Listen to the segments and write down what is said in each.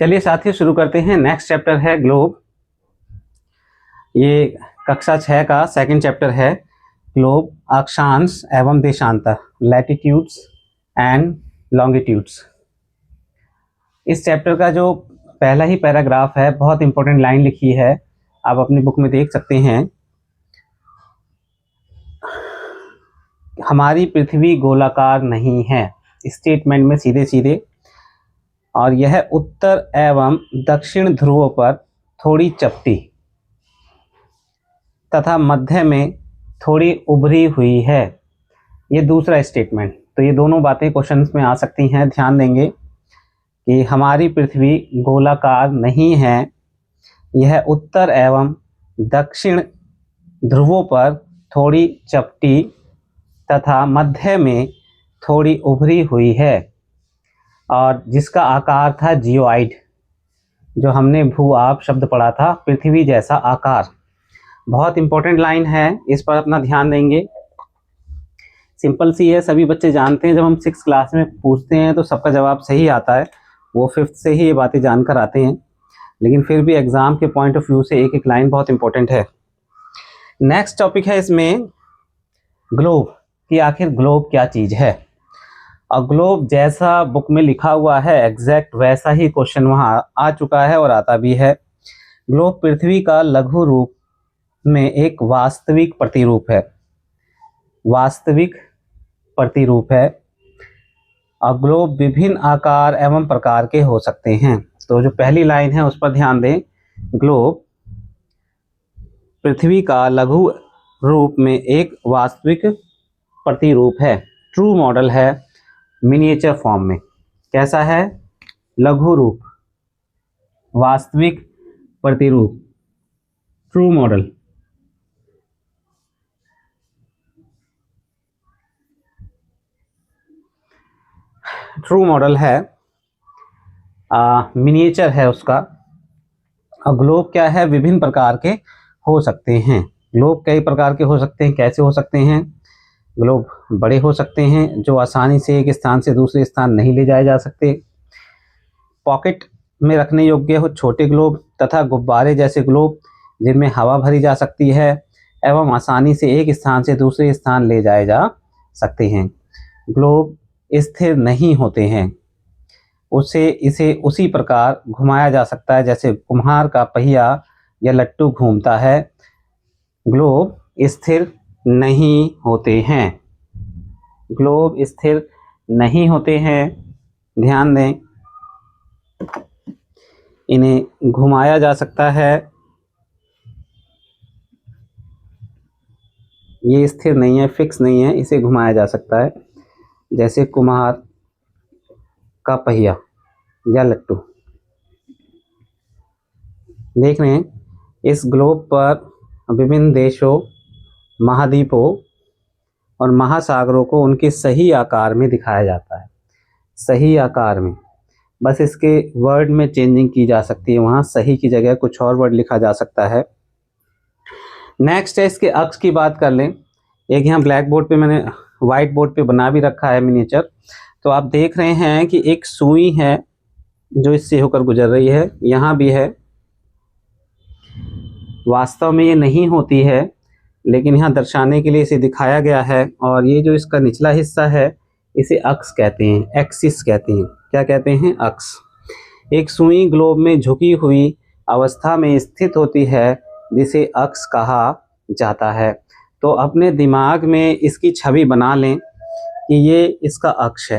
चलिए साथियों शुरू करते हैं। नेक्स्ट चैप्टर है ग्लोब। ये कक्षा 6 का सेकंड चैप्टर है। ग्लोब, अक्षांश एवं देशांतर, लैटिट्यूड्स एंड लॉन्गिट्यूड्स। इस चैप्टर का जो पहला ही पैराग्राफ है, बहुत इंपॉर्टेंट लाइन लिखी है, आप अपनी बुक में देख सकते हैं। हमारी पृथ्वी गोलाकार नहीं है, स्टेटमेंट में सीधे सीधे, और यह उत्तर एवं दक्षिण ध्रुवों पर थोड़ी चपटी तथा मध्य में थोड़ी उभरी हुई है। ये दूसरा स्टेटमेंट। तो ये दोनों बातें क्वेश्चंस में आ सकती हैं। ध्यान देंगे कि हमारी पृथ्वी गोलाकार नहीं है, यह उत्तर एवं दक्षिण ध्रुवों पर थोड़ी चपटी तथा मध्य में थोड़ी उभरी हुई है, और जिसका आकार था जियोइड, जो हमने भू-आप शब्द पढ़ा था, पृथ्वी जैसा आकार। बहुत इंपॉर्टेंट लाइन है, इस पर अपना ध्यान देंगे। सिंपल सी है, सभी बच्चे जानते हैं। जब हम 6th क्लास में पूछते हैं तो सबका जवाब सही आता है, वो 5th से ही ये बातें जानकर आते हैं, लेकिन फिर भी एग्जाम के पॉइंट ऑफ व्यू से एक एक लाइन बहुत इंपॉर्टेंट है। नेक्स्ट टॉपिक है इसमें ग्लोब, कि आखिर ग्लोब क्या चीज़ है। और ग्लोब जैसा बुक में लिखा हुआ है एग्जैक्ट वैसा ही क्वेश्चन वहाँ आ चुका है और आता भी है। ग्लोब पृथ्वी का लघु रूप में एक वास्तविक प्रतिरूप है, वास्तविक प्रतिरूप है। अब ग्लोब विभिन्न आकार एवं प्रकार के हो सकते हैं। तो जो पहली लाइन है उस पर ध्यान दें। ग्लोब पृथ्वी का लघु रूप में एक वास्तविक प्रतिरूप है, ट्रू मॉडल है, मिनिएचर फॉर्म में। कैसा है? लघु रूप, वास्तविक प्रतिरूप, ट्रू मॉडल। ट्रू मॉडल है, मिनिएचर है उसका। और ग्लोब क्या है? विभिन्न प्रकार के हो सकते हैं। ग्लोब कई प्रकार के हो सकते हैं। कैसे हो सकते हैं? ग्लोब बड़े हो सकते हैं, जो आसानी से एक स्थान से दूसरे स्थान नहीं ले जाए जा सकते। पॉकेट में रखने योग्य हो छोटे ग्लोब, तथा गुब्बारे जैसे ग्लोब जिनमें हवा भरी जा सकती है एवं आसानी से एक स्थान से दूसरे स्थान ले जाए जा सकते हैं। ग्लोब स्थिर नहीं होते हैं, इसे उसी प्रकार घुमाया जा सकता है जैसे कुम्हार का पहिया या लट्टू घूमता है। ग्लोब स्थिर नहीं होते हैं, ग्लोब स्थिर नहीं होते हैं। ध्यान दें, इन्हें घुमाया जा सकता है, ये स्थिर नहीं है, फिक्स नहीं है, इसे घुमाया जा सकता है जैसे कुम्हार का पहिया या लट्टू। देख रहे हैं, इस ग्लोब पर विभिन्न देशों, महाद्वीपों और महासागरों को उनके सही आकार में दिखाया जाता है, सही आकार में। बस इसके वर्ड में चेंजिंग की जा सकती है, वहाँ सही की जगह कुछ और वर्ड लिखा जा सकता है। नेक्स्ट है इसके अक्ष की बात कर लें। एक यहाँ ब्लैक बोर्ड पे मैंने वाइट बोर्ड पे बना भी रखा है मिनिएचर। तो आप देख रहे हैं कि एक सुई है जो इससे होकर गुजर रही है, यहाँ भी है। वास्तव में ये नहीं होती है, लेकिन यहाँ दर्शाने के लिए इसे दिखाया गया है। और ये जो इसका निचला हिस्सा है इसे अक्ष कहते हैं, एक्सिस कहते हैं। क्या कहते हैं? अक्ष। एक सुई ग्लोब में झुकी हुई अवस्था में स्थित होती है जिसे अक्ष कहा जाता है। तो अपने दिमाग में इसकी छवि बना लें कि ये इसका अक्ष है।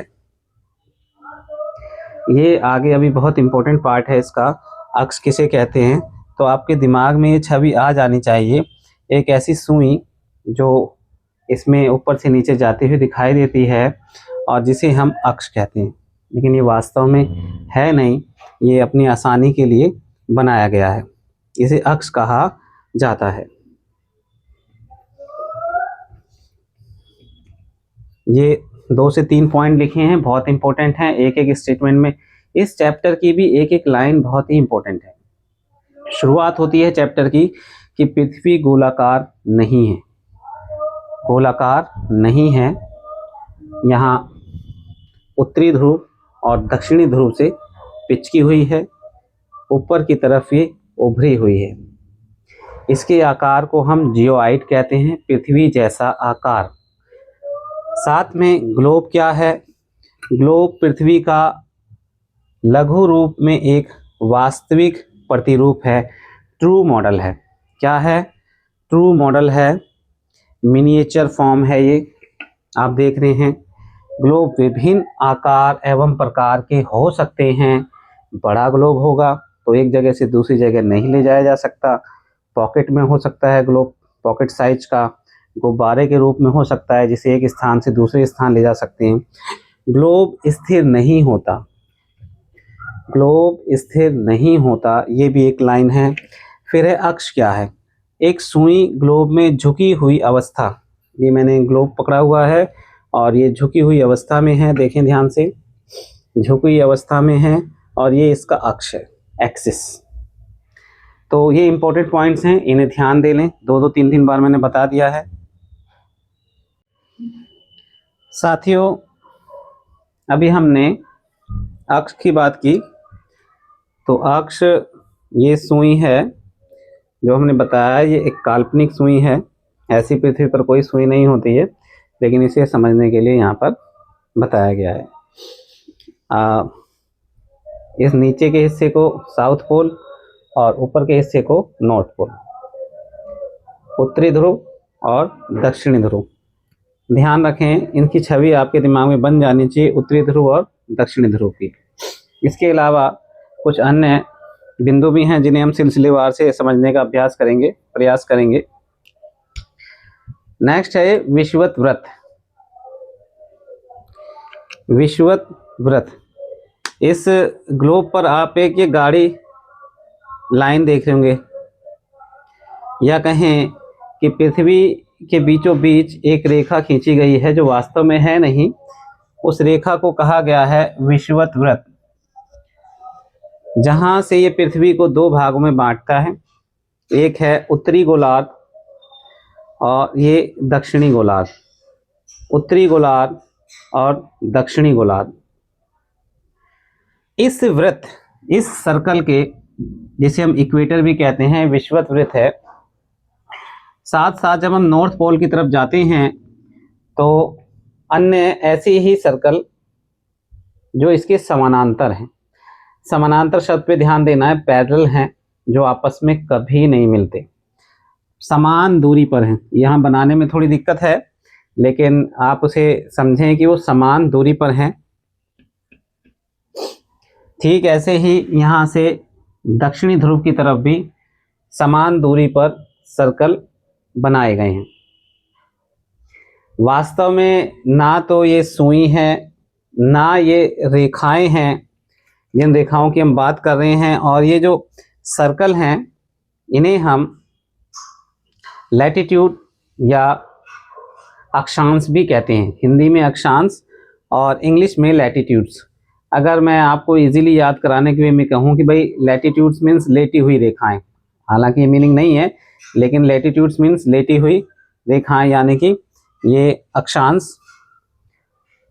ये आगे अभी बहुत इंपॉर्टेंट पार्ट है इसका, अक्ष किसे कहते हैं। तो आपके दिमाग में ये छवि आ जानी चाहिए, एक ऐसी सुई जो इसमें ऊपर से नीचे जाती हुई दिखाई देती है और जिसे हम अक्ष कहते हैं। लेकिन ये वास्तव में है नहीं, ये अपनी आसानी के लिए बनाया गया है, इसे अक्ष कहा जाता है। ये 2 से 3 पॉइंट लिखे हैं, बहुत इंपॉर्टेंट हैं एक एक स्टेटमेंट में। इस चैप्टर की भी एक एक लाइन बहुत ही इंपॉर्टेंट है। शुरुआत होती है चैप्टर की कि पृथ्वी गोलाकार नहीं है, गोलाकार नहीं है। यहाँ उत्तरी ध्रुव और दक्षिणी ध्रुव से पिचकी हुई है, ऊपर की तरफ ये उभरी हुई है। इसके आकार को हम जियोइड कहते हैं, पृथ्वी जैसा आकार। साथ में ग्लोब क्या है? ग्लोब पृथ्वी का लघु रूप में एक वास्तविक प्रतिरूप है, ट्रू मॉडल है। क्या है? ट्रू मॉडल है, मिनिएचर फॉर्म है ये। आप देख रहे हैं ग्लोब विभिन्न आकार एवं प्रकार के हो सकते हैं। बड़ा ग्लोब होगा तो एक जगह से दूसरी जगह नहीं ले जाया जा सकता, पॉकेट में हो सकता है ग्लोब, पॉकेट साइज का। गुब्बारे के रूप में हो सकता है जिसे एक स्थान से दूसरे स्थान ले जा सकते हैं। ग्लोब स्थिर नहीं होता, ग्लोब स्थिर नहीं होता, ये भी एक लाइन है। फिर है अक्ष क्या है? एक सुई ग्लोब में झुकी हुई अवस्था। ये मैंने ग्लोब पकड़ा हुआ है और ये झुकी हुई अवस्था में है, देखें ध्यान से, झुकी हुई अवस्था में है और ये इसका अक्ष है, एक्सिस। तो ये इंपॉर्टेंट पॉइंट्स हैं, इन्हें ध्यान दे लें। दो तीन तीन बार मैंने बता दिया है। साथियों, अभी हमने अक्ष की बात की, तो अक्ष ये सुई है जो हमने बताया, ये एक काल्पनिक सुई है। ऐसी पृथ्वी पर कोई सुई नहीं होती है, लेकिन इसे समझने के लिए यहाँ पर बताया गया है। इस नीचे के हिस्से को साउथ पोल और ऊपर के हिस्से को नॉर्थ पोल, उत्तरी ध्रुव और दक्षिणी ध्रुव। ध्यान रखें, इनकी छवि आपके दिमाग में बन जानी चाहिए, उत्तरी ध्रुव और दक्षिणी ध्रुव की। इसके अलावा कुछ अन्य बिंदु भी हैं जिन्हें हम सिलसिलेवार से समझने का अभ्यास करेंगे, प्रयास करेंगे। नेक्स्ट है विषुवत व्रत। विषुवत व्रत, इस ग्लोब पर आप एक ये गाढ़ी लाइन देख रहे होंगे, या कहें कि पृथ्वी के बीचों बीच एक रेखा खींची गई है जो वास्तव में है नहीं। उस रेखा को कहा गया है विषुवत व्रत, जहां से ये पृथ्वी को दो भागों में बांटता है। एक है उत्तरी गोलार्ध और ये दक्षिणी गोलार्ध। उत्तरी गोलार्ध और दक्षिणी गोलार्ध। इस व्रत, इस सर्कल के, जिसे हम इक्वेटर भी कहते हैं, विषुवत व्रत है। साथ साथ जब हम नॉर्थ पोल की तरफ जाते हैं तो अन्य ऐसे ही सर्कल जो इसके समानांतर हैं, समानांतर शब्द पे ध्यान देना है, पैरेलल हैं, जो आपस में कभी नहीं मिलते, समान दूरी पर हैं। यहाँ बनाने में थोड़ी दिक्कत है, लेकिन आप उसे समझें कि वो समान दूरी पर हैं। ठीक ऐसे ही यहाँ से दक्षिणी ध्रुव की तरफ भी समान दूरी पर सर्कल बनाए गए हैं। वास्तव में ना तो ये सुई है, ना ये रेखाएं हैं जिन रेखाओं की हम बात कर रहे हैं, और ये जो सर्कल हैं इन्हें हम लैटिट्यूड या अक्षांश भी कहते हैं। हिंदी में अक्षांश और इंग्लिश में लैटिट्यूड्स। अगर मैं आपको इजीली याद कराने के लिए मैं कहूँ कि भाई लैटिट्यूड्स मीन्स लेटी हुई रेखाएं, हालांकि ये मीनिंग नहीं है, लेकिन लैटिट्यूड्स मीन्स लेटी हुई रेखाएं, यानी कि ये अक्षांश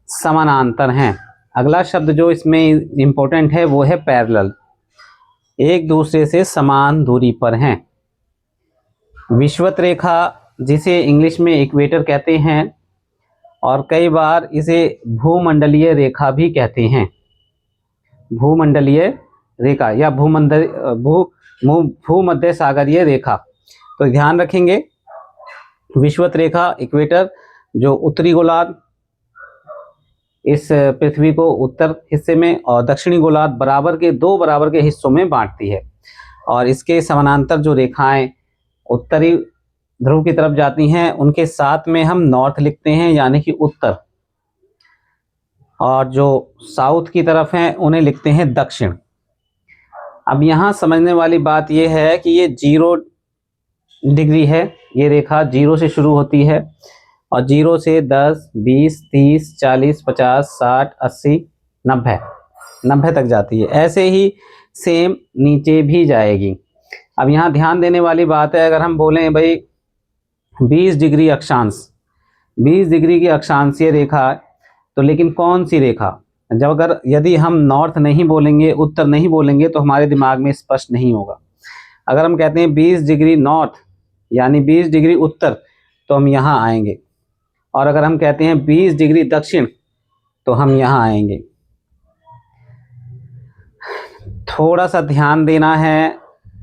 समानांतर हैं। अगला शब्द जो इसमें इम्पोर्टेंट है वो है पैरेलल, एक दूसरे से समान दूरी पर हैं। विषुवत रेखा, जिसे इंग्लिश में इक्वेटर कहते हैं और कई बार इसे भूमंडलीय रेखा भी कहते हैं। भूमंडलीय रेखा या भूमध्य सागरीय रेखा। तो ध्यान रखेंगे, विषुवत रेखा इक्वेटर जो उत्तरी गोलार्ध इस पृथ्वी को उत्तर हिस्से में और दक्षिणी गोलार्ध दो बराबर के हिस्सों में बांटती है, और इसके समानांतर जो रेखाएं उत्तरी ध्रुव की तरफ जाती हैं उनके साथ में हम नॉर्थ लिखते हैं, यानी कि उत्तर, और जो साउथ की तरफ हैं उन्हें लिखते हैं दक्षिण। अब यहाँ समझने वाली बात यह है कि ये 0 डिग्री है, ये रेखा 0 से शुरू होती है और 0 से 10, 20, 30, 40, 50, 60, 80, 90 तक जाती है। ऐसे ही सेम नीचे भी जाएगी। अब यहाँ ध्यान देने वाली बात है, अगर हम बोलें भाई 20 डिग्री अक्षांश, 20 डिग्री की अक्षांशीय रेखा, तो लेकिन कौन सी रेखा? जब अगर यदि हम नॉर्थ नहीं बोलेंगे, उत्तर नहीं बोलेंगे, तो हमारे दिमाग में स्पष्ट नहीं होगा। अगर हम कहते हैं 20 डिग्री नॉर्थ यानी 20 डिग्री उत्तर, तो हम यहाँ आएंगे। और अगर हम कहते हैं 20 डिग्री दक्षिण, तो हम यहाँ आएंगे। थोड़ा सा ध्यान देना है,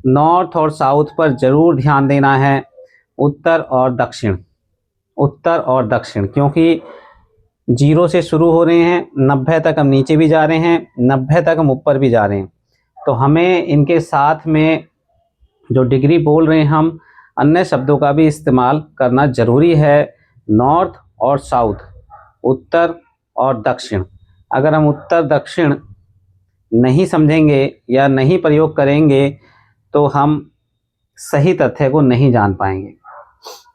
नॉर्थ और साउथ पर जरूर ध्यान देना है, उत्तर और दक्षिण, उत्तर और दक्षिण, क्योंकि 0 से शुरू हो रहे हैं, 90 तक हम नीचे भी जा रहे हैं, 90 तक हम ऊपर भी जा रहे हैं। तो हमें इनके साथ में जो डिग्री बोल रहे हैं हम, अन्य शब्दों का भी इस्तेमाल करना जरूरी है। नॉर्थ और साउथ, उत्तर और दक्षिण। अगर हम उत्तर दक्षिण नहीं समझेंगे या नहीं प्रयोग करेंगे, तो हम सही तथ्य को नहीं जान पाएंगे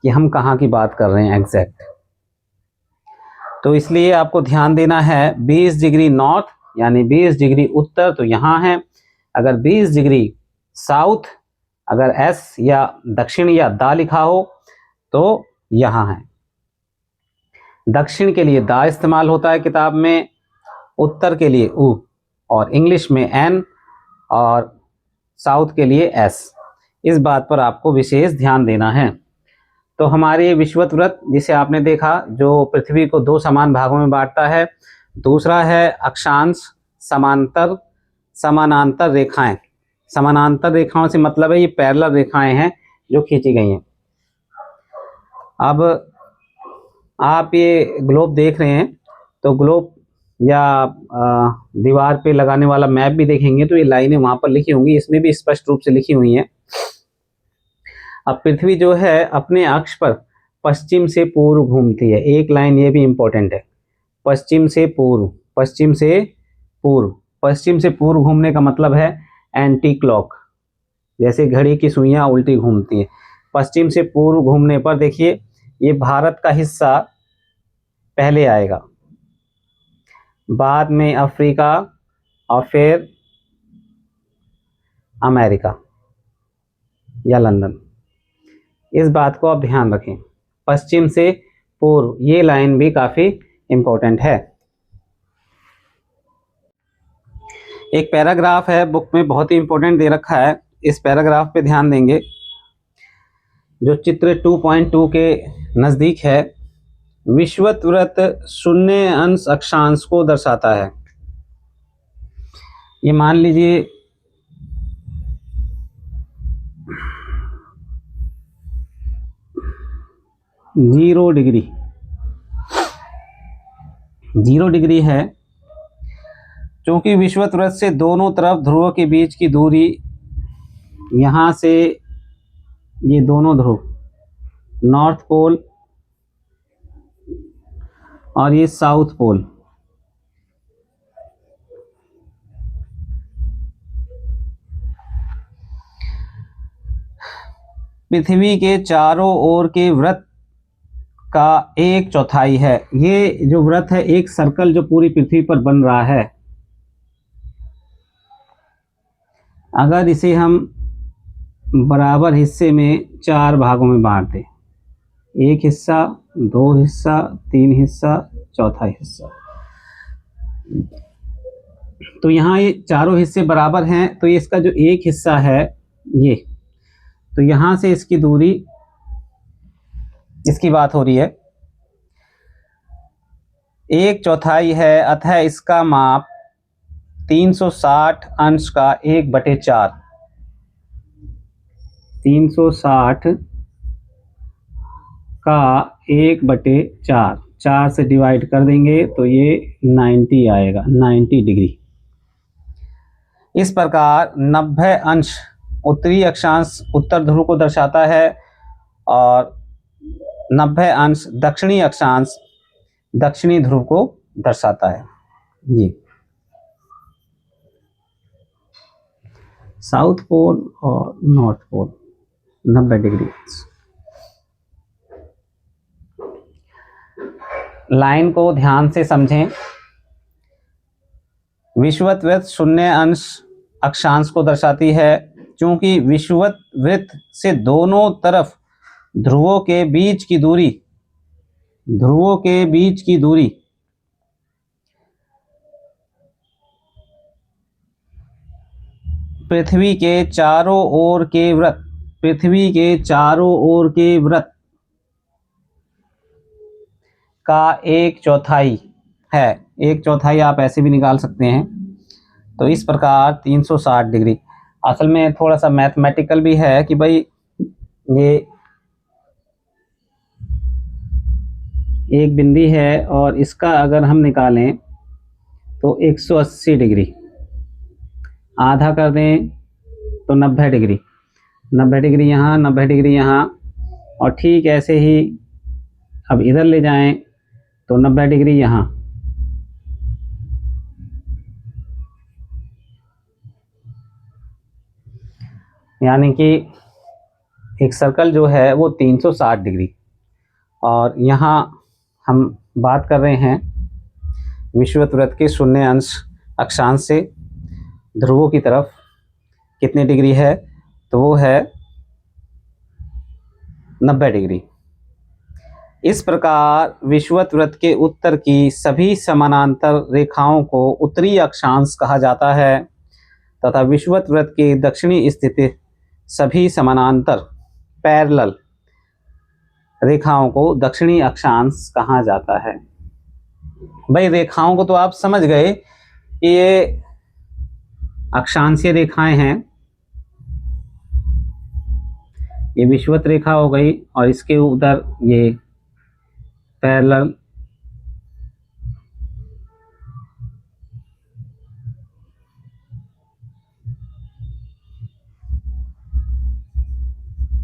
कि हम कहाँ की बात कर रहे हैं एग्जैक्ट। तो इसलिए आपको ध्यान देना है, 20 डिग्री नॉर्थ यानी 20 डिग्री उत्तर, तो यहाँ है। अगर 20 डिग्री साउथ, अगर एस या दक्षिण या दा लिखा हो, तो यहाँ है। दक्षिण के लिए दा इस्तेमाल होता है किताब में, उत्तर के लिए उ, और इंग्लिश में एन, और साउथ के लिए एस। इस बात पर आपको विशेष ध्यान देना है। तो हमारे विषुवत वृत्त, जिसे आपने देखा, जो पृथ्वी को 2 समान भागों में बांटता है। दूसरा है अक्षांश, समांतर, समानांतर रेखाएं। समानांतर रेखाओं से मतलब है ये पैरेलल रेखाएं हैं जो खींची गई हैं। अब आप ये ग्लोब देख रहे हैं, तो ग्लोब या दीवार पे लगाने वाला मैप भी देखेंगे तो ये लाइनें वहां पर लिखी होंगी, इसमें भी स्पष्ट रूप से लिखी हुई हैं। अब पृथ्वी जो है अपने अक्ष पर पश्चिम से पूर्व घूमती है। एक लाइन ये भी इंपॉर्टेंट है, पश्चिम से पूर्व, पश्चिम से पूर्व। पश्चिम से पूर्व घूमने का मतलब है एंटी क्लॉक, जैसे घड़ी की सुइयां उल्टी घूमती है। पश्चिम से पूर्व घूमने पर देखिए, ये भारत का हिस्सा पहले आएगा, बाद में अफ्रीका, और फिर अमेरिका या लंदन। इस बात को आप ध्यान रखें, पश्चिम से पूर्व, ये लाइन भी काफी इंपॉर्टेंट है। एक पैराग्राफ है बुक में, बहुत ही इंपॉर्टेंट दे रखा है, इस पैराग्राफ पे ध्यान देंगे, जो चित्र 2.2 के नजदीक है। विषुवत वृत्त शून्य अंश अक्षांश को दर्शाता है। ये मान लीजिए 0 डिग्री, 0 डिग्री है। क्योंकि विषुवत वृत्त से दोनों तरफ ध्रुवों के बीच की दूरी, यहाँ से ये दोनों ध्रुव, नॉर्थ पोल और ये साउथ पोल, पृथ्वी के चारों ओर के वृत्त का 1/4 है। ये जो वृत्त है, एक सर्कल जो पूरी पृथ्वी पर बन रहा है, अगर इसे हम बराबर हिस्से में 4 भागों में बांट दें, 1 हिस्सा, 2 हिस्सा, 3 हिस्सा, चौथा हिस्सा, तो यहाँ ये चारों हिस्से बराबर हैं। तो इसका जो एक हिस्सा है ये, तो यहाँ से इसकी दूरी, इसकी बात हो रही है, 1/4 है, अतः इसका माप 360 अंश का 1/4, 360 का 1/4, 4 से डिवाइड कर देंगे तो ये 90 आएगा, 90 डिग्री। इस प्रकार 90 अंश उत्तरी अक्षांश उत्तर ध्रुव को दर्शाता है, और 90 अंश दक्षिणी अक्षांश दक्षिणी ध्रुव को दर्शाता है। ये साउथ पोल और नॉर्थ पोल 90 डिग्री। लाइन को ध्यान से समझें। विषुवत वृत्त शून्य अंश अक्षांश को दर्शाती है, क्योंकि विषुवत वृत्त से दोनों तरफ ध्रुवों के बीच की दूरी, ध्रुवों के बीच की दूरी पृथ्वी के चारों ओर के वृत्त, पृथ्वी के चारों ओर के वृत्त का 1/4 है। 1/4 आप ऐसे भी निकाल सकते हैं। तो इस प्रकार 360 डिग्री, असल में थोड़ा सा मैथमेटिकल भी है कि भाई ये एक बिंदी है और इसका अगर हम निकालें तो 180 डिग्री, आधा कर दें तो 90 डिग्री, 90 डिग्री यहाँ, 90 डिग्री यहाँ, और ठीक ऐसे ही अब इधर ले जाएं तो 90 डिग्री यहाँ। यानी कि एक सर्कल जो है वो 360 डिग्री। और यहाँ हम बात कर रहे हैं विषुवत वृत्त के शून्य अंश अक्षांश से ध्रुवों की तरफ कितने डिग्री है, तो वो है 90 डिग्री। इस प्रकार विषुवत वृत्त के उत्तर की सभी समानांतर रेखाओं को उत्तरी अक्षांश कहा जाता है तथा विषुवत वृत्त के दक्षिणी स्थित सभी समानांतर पैरेलल रेखाओं को दक्षिणी अक्षांश कहा जाता है। भाई रेखाओं को तो आप समझ गए कि ये अक्षांशीय रेखाएं हैं, ये विषुवत रेखा हो गई और इसके उधर ये पैरेलल,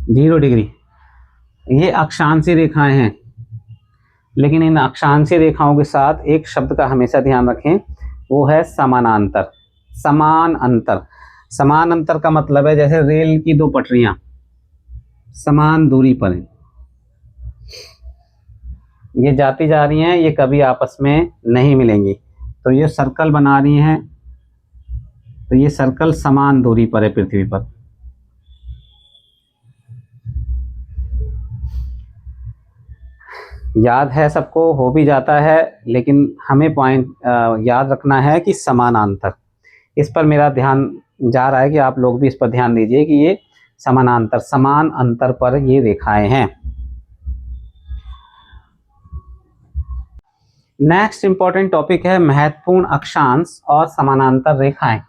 जीरो डिग्री, ये अक्षांशीय रेखाएं हैं। लेकिन इन अक्षांशीय रेखाओं के साथ एक शब्द का हमेशा ध्यान रखें, वो है समानांतर। समान अंतर, समान अंतर का मतलब है जैसे रेल की दो पटरियां समान दूरी पर हैं, ये जाती जा रही हैं, ये कभी आपस में नहीं मिलेंगी, तो ये सर्कल बना रही हैं, तो ये सर्कल समान दूरी पर है पृथ्वी पर। याद है सबको, हो भी जाता है, लेकिन हमें पॉइंट याद रखना है कि समानांतर, इस पर मेरा ध्यान जा रहा है कि आप लोग भी इस पर ध्यान दीजिए कि ये समानांतर, समान अंतर पर ये रेखाएं हैं। नेक्स्ट इंपॉर्टेंट टॉपिक है महत्वपूर्ण अक्षांश और समानांतर रेखाएं।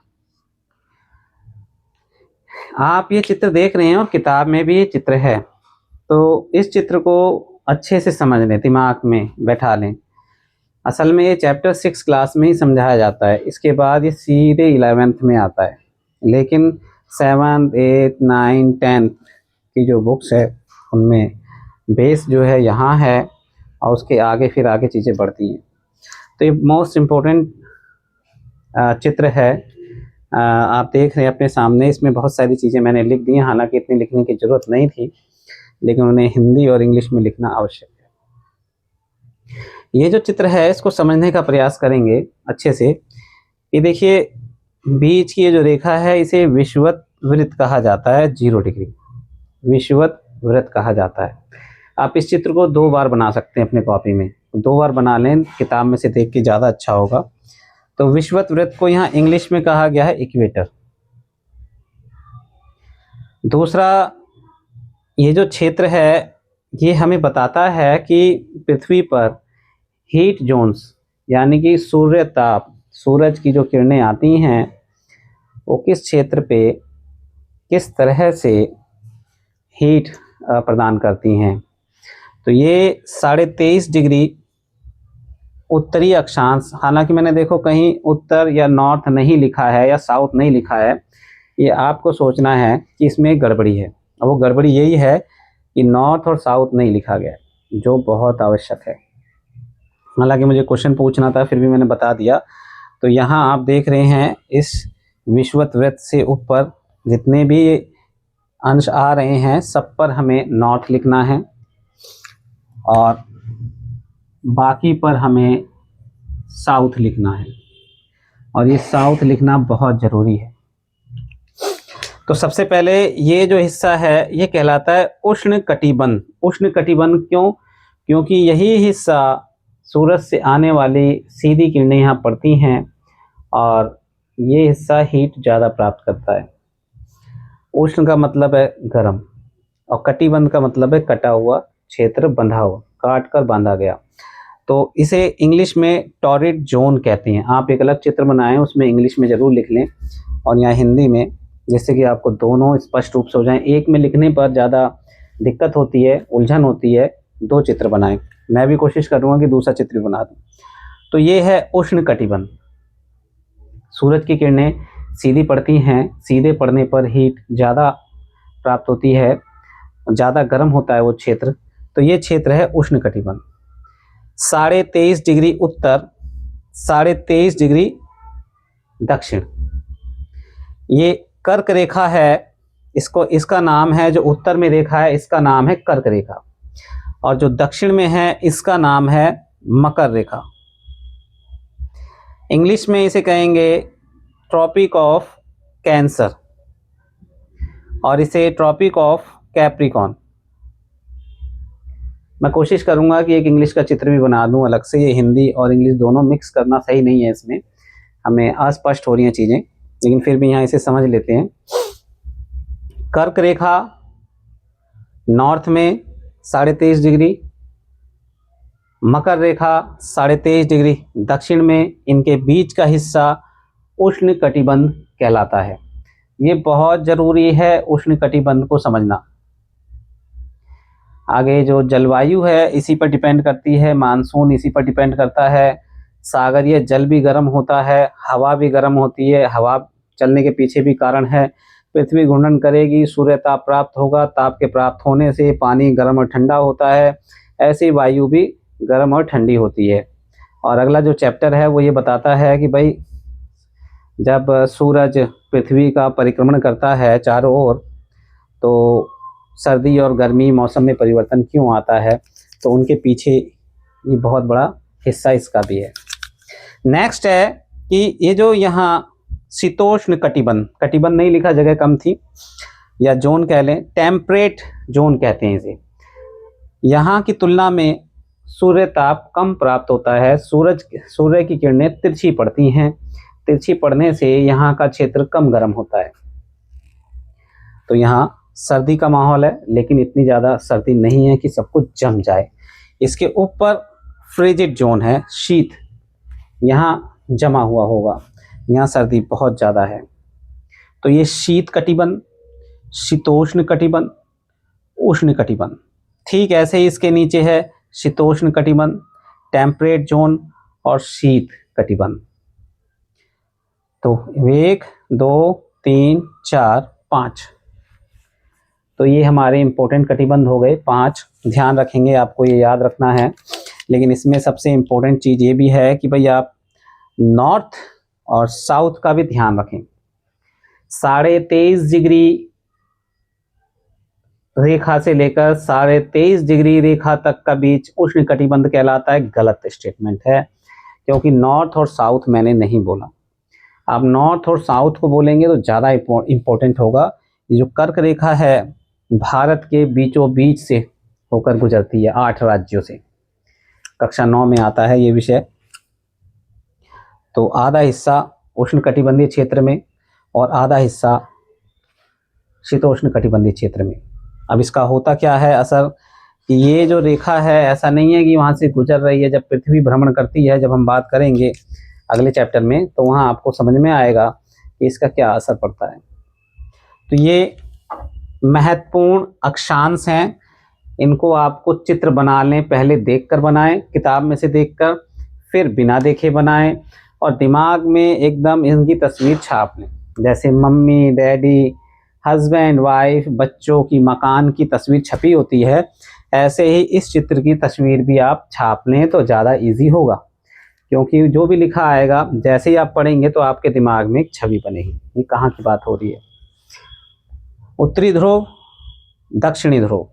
आप ये चित्र देख रहे हैं और किताब में भी ये चित्र है, तो इस चित्र को अच्छे से समझ लें, दिमाग में बैठा लें। असल में ये चैप्टर 6 क्लास में ही समझाया जाता है, इसके बाद ये सीधे 11th में आता है, लेकिन 7th 8th 9th 10th की जो बुक्स है उनमें बेस जो है यहाँ है और उसके आगे फिर आगे चीज़ें बढ़ती हैं। तो ये मोस्ट इम्पोर्टेंट चित्र है, आप देख रहे हैं अपने सामने। इसमें बहुत सारी चीज़ें मैंने लिख दी हैं, हालांकि इतनी लिखने की ज़रूरत नहीं थी, लेकिन उन्हें हिंदी और इंग्लिश में लिखना आवश्यक है। ये जो चित्र है इसको समझने का प्रयास करेंगे अच्छे से। ये देखिए बीच की ये जो रेखा है इसे विषुवत वृत्त कहा जाता है, 0 डिग्री विषुवत वृत्त कहा जाता है। आप इस चित्र को 2 बार बना सकते हैं अपने कॉपी में, 2 बार बना लें, किताब में से देख के ज़्यादा अच्छा होगा। तो विषुवत वृत्त को यहाँ इंग्लिश में कहा गया है इक्वेटर। दूसरा, ये जो क्षेत्र है ये हमें बताता है कि पृथ्वी पर हीट जोन्स, यानी कि सूर्य ताप, सूरज की जो किरणें आती हैं वो किस क्षेत्र पे किस तरह से हीट प्रदान करती हैं। तो ये 23.5 डिग्री उत्तरी अक्षांश, हालांकि मैंने देखो कहीं उत्तर या नॉर्थ नहीं लिखा है या साउथ नहीं लिखा है, ये आपको सोचना है कि इसमें गड़बड़ी है, और वो गड़बड़ी यही है कि नॉर्थ और साउथ नहीं लिखा गया, जो बहुत आवश्यक है। हालांकि मुझे क्वेश्चन पूछना था फिर भी मैंने बता दिया। तो यहाँ आप देख रहे हैं इस विषुवत वृत्त से ऊपर जितने भी अंश आ रहे हैं सब पर हमें नॉर्थ लिखना है और बाकी पर हमें साउथ लिखना है, और ये साउथ लिखना बहुत ज़रूरी है। तो सबसे पहले ये जो हिस्सा है ये कहलाता है उष्ण कटिबंध। उष्ण कटिबंध क्यों? क्योंकि यही हिस्सा सूरज से आने वाली सीधी किरणें यहाँ पड़ती हैं और ये हिस्सा हीट ज़्यादा प्राप्त करता है। उष्ण का मतलब है गर्म, और कटिबंध का मतलब है कटा हुआ क्षेत्र, बंधा हुआ, काट कर बांधा गया। तो इसे इंग्लिश में टॉरिड जोन कहते हैं। आप एक अलग चित्र बनाएं, उसमें इंग्लिश में ज़रूर लिख लें और यहाँ हिंदी में, जिससे कि आपको दोनों स्पष्ट रूप से हो जाएं। एक में लिखने पर ज़्यादा दिक्कत होती है, उलझन होती है। दो चित्र बनाएं। मैं भी कोशिश करूँगा कि दूसरा चित्र भी बना दूँ। तो ये है उष्ण कटिबंध। सूरज की किरणें सीधी पड़ती हैं, सीधे पड़ने पर हीट ज़्यादा प्राप्त होती है, ज़्यादा गर्म होता है वो क्षेत्र। तो ये क्षेत्र है उष्ण कटिबंध। 23.5 डिग्री उत्तर, 23.5 डिग्री दक्षिण, ये कर्क रेखा है। इसका नाम है, जो उत्तर में रेखा है इसका नाम है कर्क रेखा, और जो दक्षिण में है इसका नाम है मकर रेखा। इंग्लिश में इसे कहेंगे ट्रॉपिक ऑफ कैंसर, और इसे ट्रॉपिक ऑफ कैप्रिकॉन। मैं कोशिश करूंगा कि एक इंग्लिश का चित्र भी बना दूं अलग से। ये हिंदी और इंग्लिश दोनों मिक्स करना सही नहीं है, इसमें हमें अस्पष्ट हो रही हैं चीज़ें, लेकिन फिर भी यहाँ इसे समझ लेते हैं। कर्क रेखा नॉर्थ में 23.5 डिग्री, मकर रेखा 23.5 डिग्री दक्षिण में, इनके बीच का हिस्सा उष्ण कटिबंध कहलाता है। ये बहुत ज़रूरी है उष्ण कटिबंध को समझना। आगे जो जलवायु है इसी पर डिपेंड करती है, मानसून इसी पर डिपेंड करता है। सागरीय जल भी गर्म होता है, हवा भी गर्म होती है। हवा चलने के पीछे भी कारण है। पृथ्वी घूर्णन करेगी, सूर्य ताप प्राप्त होगा, ताप के प्राप्त होने से पानी गर्म और ठंडा होता है। ऐसी वायु भी गर्म और ठंडी होती है। और अगला जो चैप्टर है वो ये बताता है कि भाई जब सूरज पृथ्वी का परिक्रमण करता है चारों ओर, तो सर्दी और गर्मी मौसम में परिवर्तन क्यों आता है, तो उनके पीछे ये बहुत बड़ा हिस्सा इसका भी है। नेक्स्ट है कि ये जो यहाँ शीतोष्ण कटिबंध, कटिबंध नहीं लिखा, जगह कम थी, या जोन कह लें, टेम्परेट जोन कहते हैं इसे। यहाँ की तुलना में सूर्य ताप कम प्राप्त होता है। सूर्य की किरणें तिरछी पड़ती हैं, तिरछी पड़ने से यहाँ का क्षेत्र कम गर्म होता है। तो यहाँ सर्दी का माहौल है, लेकिन इतनी ज़्यादा सर्दी नहीं है कि सब कुछ जम जाए। इसके ऊपर फ्रिजिड जोन है, शीत, यहाँ जमा हुआ होगा, यहाँ सर्दी बहुत ज़्यादा है। तो ये शीत कटिबंध, शीतोष्ण कटिबंध, उष्ण कटिबंध। ठीक ऐसे ही इसके नीचे है शीतोष्ण कटिबंध, टेम्परेट जोन और शीत कटिबंध। तो 1 2 3 4 5, तो ये हमारे इम्पोर्टेंट कटिबंध हो गए 5। ध्यान रखेंगे, आपको ये याद रखना है। लेकिन इसमें सबसे इम्पोर्टेंट चीज़ ये भी है कि भाई आप नॉर्थ और साउथ का भी ध्यान रखें। 23.5 डिग्री रेखा से लेकर 23.5 डिग्री रेखा तक का बीच उष्ण कटिबंध कहलाता है। गलत स्टेटमेंट है, क्योंकि नॉर्थ और साउथ मैंने नहीं बोला। आप नॉर्थ और साउथ को बोलेंगे तो ज़्यादा इम्पोर्टेंट होगा। ये जो कर्क रेखा है भारत के बीचों बीच से होकर गुजरती है 8 राज्यों से। कक्षा 9 में आता है ये विषय। तो आधा हिस्सा उष्ण कटिबंधीय क्षेत्र में और आधा हिस्सा शीतोष्ण कटिबंधीय क्षेत्र में। अब इसका होता क्या है असर, कि ये जो रेखा है ऐसा नहीं है कि वहाँ से गुजर रही है। जब पृथ्वी भ्रमण करती है, जब हम बात करेंगे अगले चैप्टर में, तो वहाँ आपको समझ में आएगा कि इसका क्या असर पड़ता है। तो ये महत्वपूर्ण अक्षांश हैं, इनको आपको चित्र बना लें। पहले देखकर बनाएं, किताब में से देखकर, फिर बिना देखे बनाएं, और दिमाग में एकदम इनकी तस्वीर छाप लें। जैसे मम्मी डैडी, हस्बैंड वाइफ, बच्चों की, मकान की तस्वीर छपी होती है, ऐसे ही इस चित्र की तस्वीर भी आप छाप लें तो ज़्यादा इजी होगा। क्योंकि जो भी लिखा आएगा जैसे ही आप पढ़ेंगे तो आपके दिमाग में एक छवि बनेगी। ये कहाँ की बात हो रही है? उत्तरी ध्रुव, दक्षिणी ध्रुव,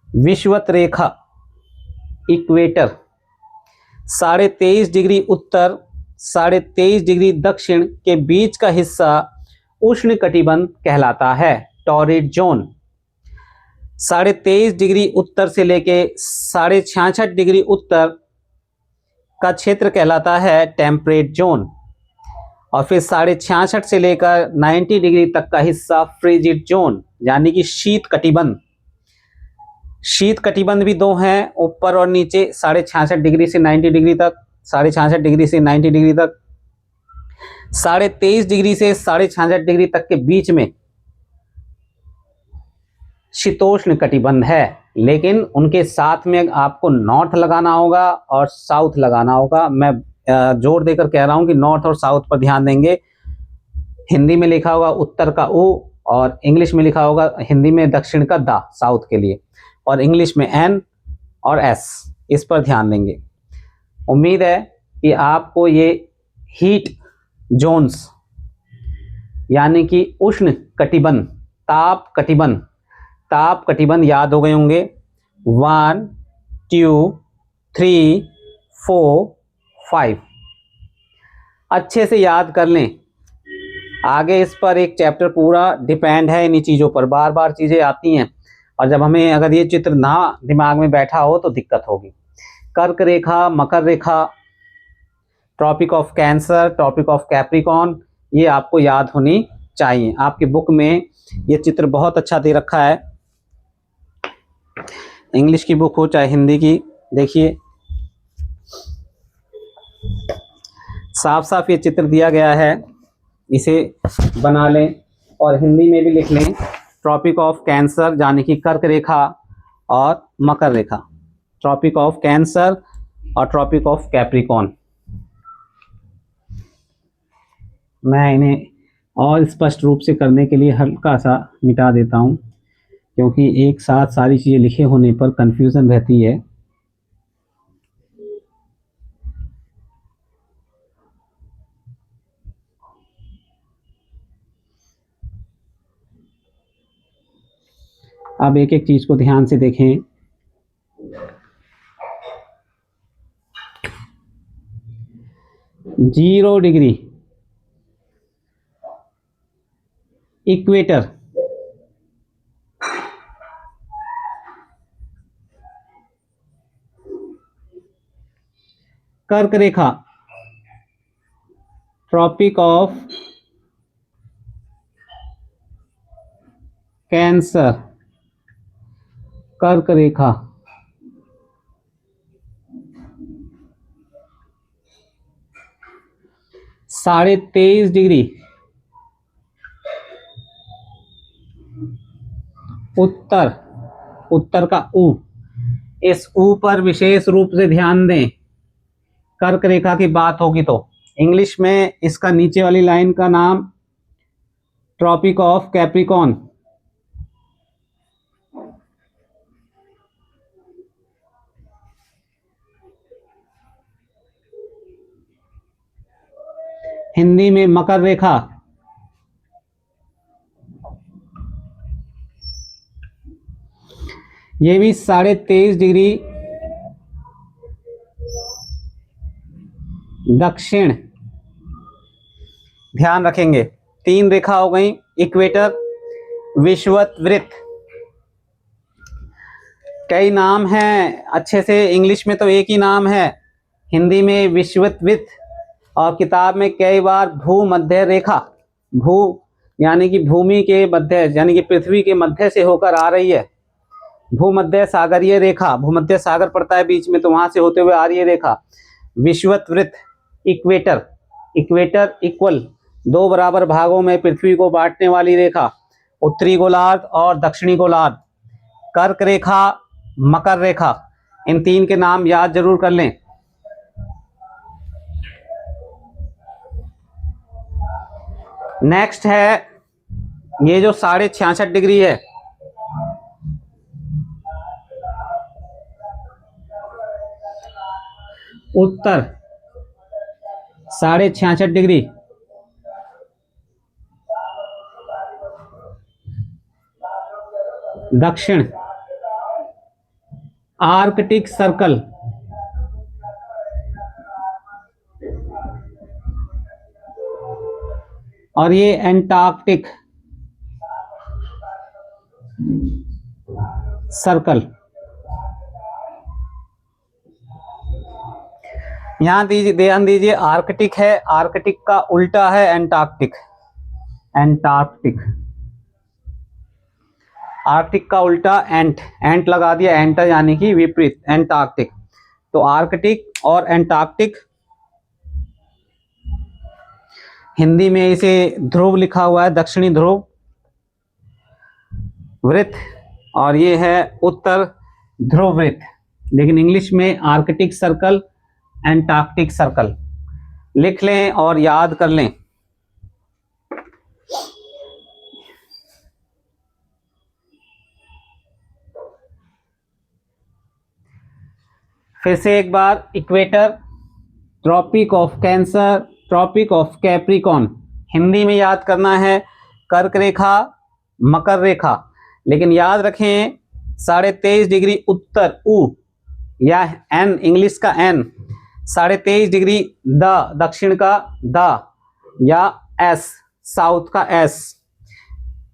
विषुवत रेखा, इक्वेटर, 23.5 डिग्री उत्तर, 23.5 डिग्री दक्षिण के बीच का हिस्सा उष्ण कटिबंध कहलाता है, टॉरिड जोन। 23.5 डिग्री उत्तर से लेके 66.5 डिग्री उत्तर का क्षेत्र कहलाता है टेम्परेट जोन। और फिर 66.5 से लेकर 90 डिग्री तक का हिस्सा फ्रिजिड जोन यानी कि शीत कटिबंध। शीत कटिबंध भी दो हैं, ऊपर और नीचे, 66.5 डिग्री से 90 डिग्री तक, 66.5 डिग्री से 90 डिग्री तक, 23.5 डिग्री से 66.5 डिग्री तक के बीच में शीतोष्ण कटिबंध है। लेकिन उनके साथ में आपको नॉर्थ लगाना होगा और साउथ लगाना होगा। मैं जोर देकर कह रहा हूं कि नॉर्थ और साउथ पर ध्यान देंगे। हिंदी में लिखा होगा उत्तर का उ और इंग्लिश में लिखा होगा हिंदी में दक्षिण का दा, साउथ के लिए, और इंग्लिश में एन और एस। इस पर ध्यान देंगे। उम्मीद है कि आपको ये हीट जोन्स यानी कि उष्ण कटिबंध, ताप कटिबंध याद हो गए होंगे। 1 2 3 4 5 अच्छे से याद कर लें। आगे इस पर एक चैप्टर पूरा डिपेंड है इन्हीं चीज़ों पर। बार बार चीज़ें आती हैं और जब हमें अगर ये चित्र ना दिमाग में बैठा हो तो दिक्कत होगी। कर्क रेखा, मकर रेखा, tropic of cancer, tropic of Capricorn, ये आपको याद होनी चाहिए। आपकी बुक में ये चित्र बहुत अच्छा दे रखा है, इंग्लिश की बुक हो चाहे हिंदी की। देखिए साफ साफ ये चित्र दिया गया है, इसे बना लें और हिंदी में भी लिख लें। ट्रॉपिक ऑफ कैंसर यानी कि कर्क रेखा और मकर रेखा, ट्रॉपिक ऑफ कैंसर और ट्रॉपिक ऑफ कैप्रिकॉन। मैं इन्हें और स्पष्ट रूप से करने के लिए हल्का सा मिटा देता हूं, क्योंकि एक साथ सारी चीज़ें लिखे होने पर कंफ्यूजन रहती है। अब एक एक चीज को ध्यान से देखें। जीरो डिग्री इक्वेटर, कर्क रेखा, ट्रॉपिक ऑफ कैंसर, कर्क रेखा, 23.5 डिग्री उत्तर, उत्तर का ऊ। इस ऊ पर विशेष रूप से ध्यान दें। कर्क रेखा की बात होगी तो इंग्लिश में इसका नीचे वाली लाइन का नाम ट्रॉपिक ऑफ कैप्रिकॉन। हिंदी में मकर रेखा। ये भी 23.5 डिग्री दक्षिण। ध्यान रखेंगे 3 रेखा हो गई, इक्वेटर, विषुवत, कई नाम हैं अच्छे से। इंग्लिश में तो एक ही नाम है, हिंदी में विषुवत, और किताब में कई बार भूमध्य रेखा, भू यानी कि भूमि के मध्य यानी कि पृथ्वी के मध्य से होकर आ रही है। भूमध्य सागरीय रेखा, भूमध्य सागर पड़ता है बीच में तो वहां से होते हुए आ रही है रेखा। विषुवत, इक्वेटर, इक्वेटर इक्वल 2 बराबर भागों में पृथ्वी को बांटने वाली रेखा, उत्तरी गोलार्ध और दक्षिणी गोलार्ध। कर्क रेखा, मकर रेखा, इन 3 के नाम याद जरूर कर लें। नेक्स्ट है ये जो 66.5 डिग्री है, उत्तर 66.5 डिग्री, दक्षिण आर्कटिक सर्कल, और ये एंटार्क्टिक सर्कल। यहाँ दीजिए, ध्यान दीजिए, आर्कटिक है, आर्कटिक का उल्टा है एंटार्क्टिक। एंटार्क्टिक, आर्कटिक का उल्टा एंट, एंट लगा दिया, एंटर यानी कि विपरीत, एंटार्क्टिक। तो आर्कटिक और एंटार्क्टिक, हिंदी में इसे ध्रुव लिखा हुआ है, दक्षिणी ध्रुव वृत्त, और ये है उत्तर ध्रुव वृत्त, लेकिन इंग्लिश में आर्कटिक सर्कल, एंटार्क्टिक सर्कल। लिख लें और याद कर लें। फिर से एक बार, equator, tropic of cancer, tropic of Capricorn, Hindi में याद करना है कर्क रेखा, मकर रेखा, लेकिन याद रखें 23.5 डिग्री उत्तर उ या एन, इंग्लिश का एन, 23.5 डिग्री द, दक्षिण का द, या एस, साउथ का एस।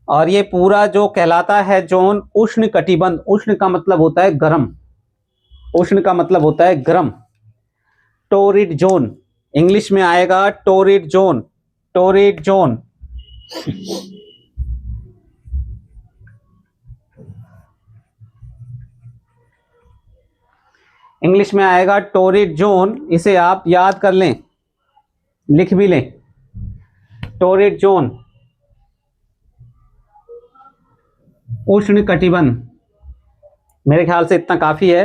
और ये पूरा जो कहलाता है जोन उष्ण कटिबंध, उष्ण का मतलब होता है गर्म, उष्ण का मतलब होता है गर्म, टोरिड जोन, इंग्लिश में आएगा torrid zone, torrid zone. English में आएगा टोरिड जोन, इसे आप याद कर लें, लिख भी लें, टोरिड जोन, उष्ण कटिबंध। मेरे ख्याल से इतना काफी है।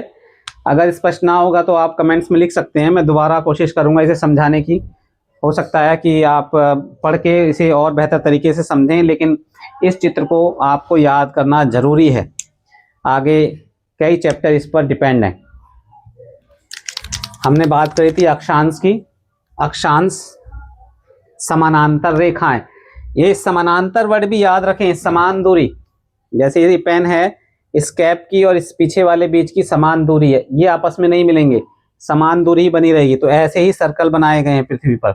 अगर स्पष्ट ना होगा तो आप कमेंट्स में लिख सकते हैं, मैं दोबारा कोशिश करूंगा इसे समझाने की। हो सकता है कि आप पढ़ के इसे और बेहतर तरीके से समझें, लेकिन इस चित्र को आपको याद करना जरूरी है, आगे कई चैप्टर इस पर डिपेंड हैं। हमने बात करी थी अक्षांश की, अक्षांश समानांतर रेखाएं, ये समानांतर वर्ड भी याद रखें, समान दूरी, जैसे ये पेन है, इस कैप की और इस पीछे वाले बीच की समान दूरी है, ये आपस में नहीं मिलेंगे, समान दूरी बनी रहेगी। तो ऐसे ही सर्कल बनाए गए हैं पृथ्वी पर,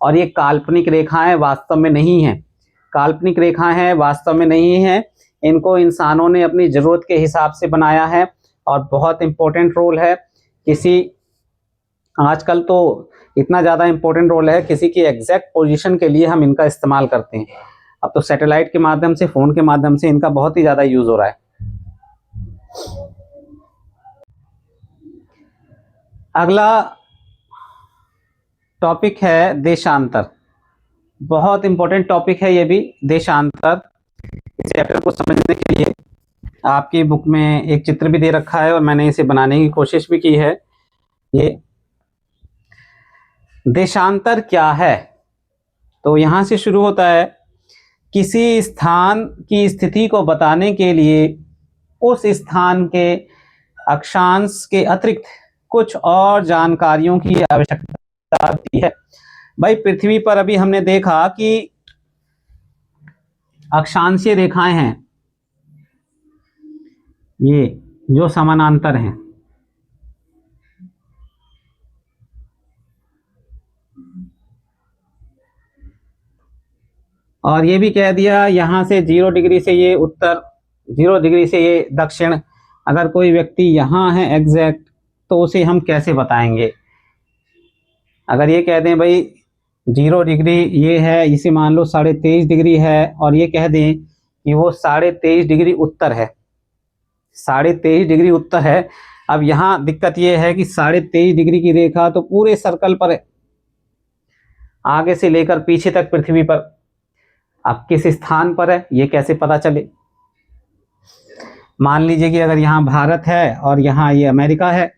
और ये काल्पनिक रेखाएं वास्तव में नहीं है, काल्पनिक रेखाएं हैं, वास्तव में नहीं है। इनको इंसानों ने अपनी जरूरत के हिसाब से बनाया है, और बहुत इंपॉर्टेंट रोल है किसी, आजकल तो इतना ज़्यादा इंपॉर्टेंट रोल है, किसी की एग्जैक्ट पोजीशन के लिए हम इनका इस्तेमाल करते हैं। अब तो सैटेलाइट के माध्यम से, फ़ोन के माध्यम से इनका बहुत ही ज़्यादा यूज़ हो रहा है। अगला टॉपिक है देशांतर, बहुत इंपॉर्टेंट टॉपिक है ये भी, देशांतर। इस चैप्टर को समझने के लिए आपकी बुक में एक चित्र भी दे रखा है, और मैंने इसे बनाने की कोशिश भी की है। ये देशांतर क्या है, तो यहां से शुरू होता है, किसी स्थान की स्थिति को बताने के लिए उस स्थान के अक्षांश के अतिरिक्त कुछ और जानकारियों की आवश्यकता होती है। भाई पृथ्वी पर अभी हमने देखा कि अक्षांशीय रेखाएं हैं, ये जो समानांतर हैं, और ये भी कह दिया यहां से 0 डिग्री से ये उत्तर, 0 डिग्री से ये दक्षिण। अगर कोई व्यक्ति यहाँ है एग्जैक्ट, तो उसे हम कैसे बताएंगे? अगर ये कह दें भाई 0 डिग्री ये है, इसे मान लो 23.5 डिग्री है, और ये कह दें कि वो 23.5 डिग्री उत्तर है, 23.5 डिग्री उत्तर है। अब यहाँ दिक्कत ये है कि 23.5 डिग्री की रेखा तो पूरे सर्कल पर है, आगे से लेकर पीछे तक पृथ्वी पर। अब किस स्थान पर है ये कैसे पता चले? मान लीजिए कि अगर यहाँ भारत है और यहाँ ये अमेरिका है,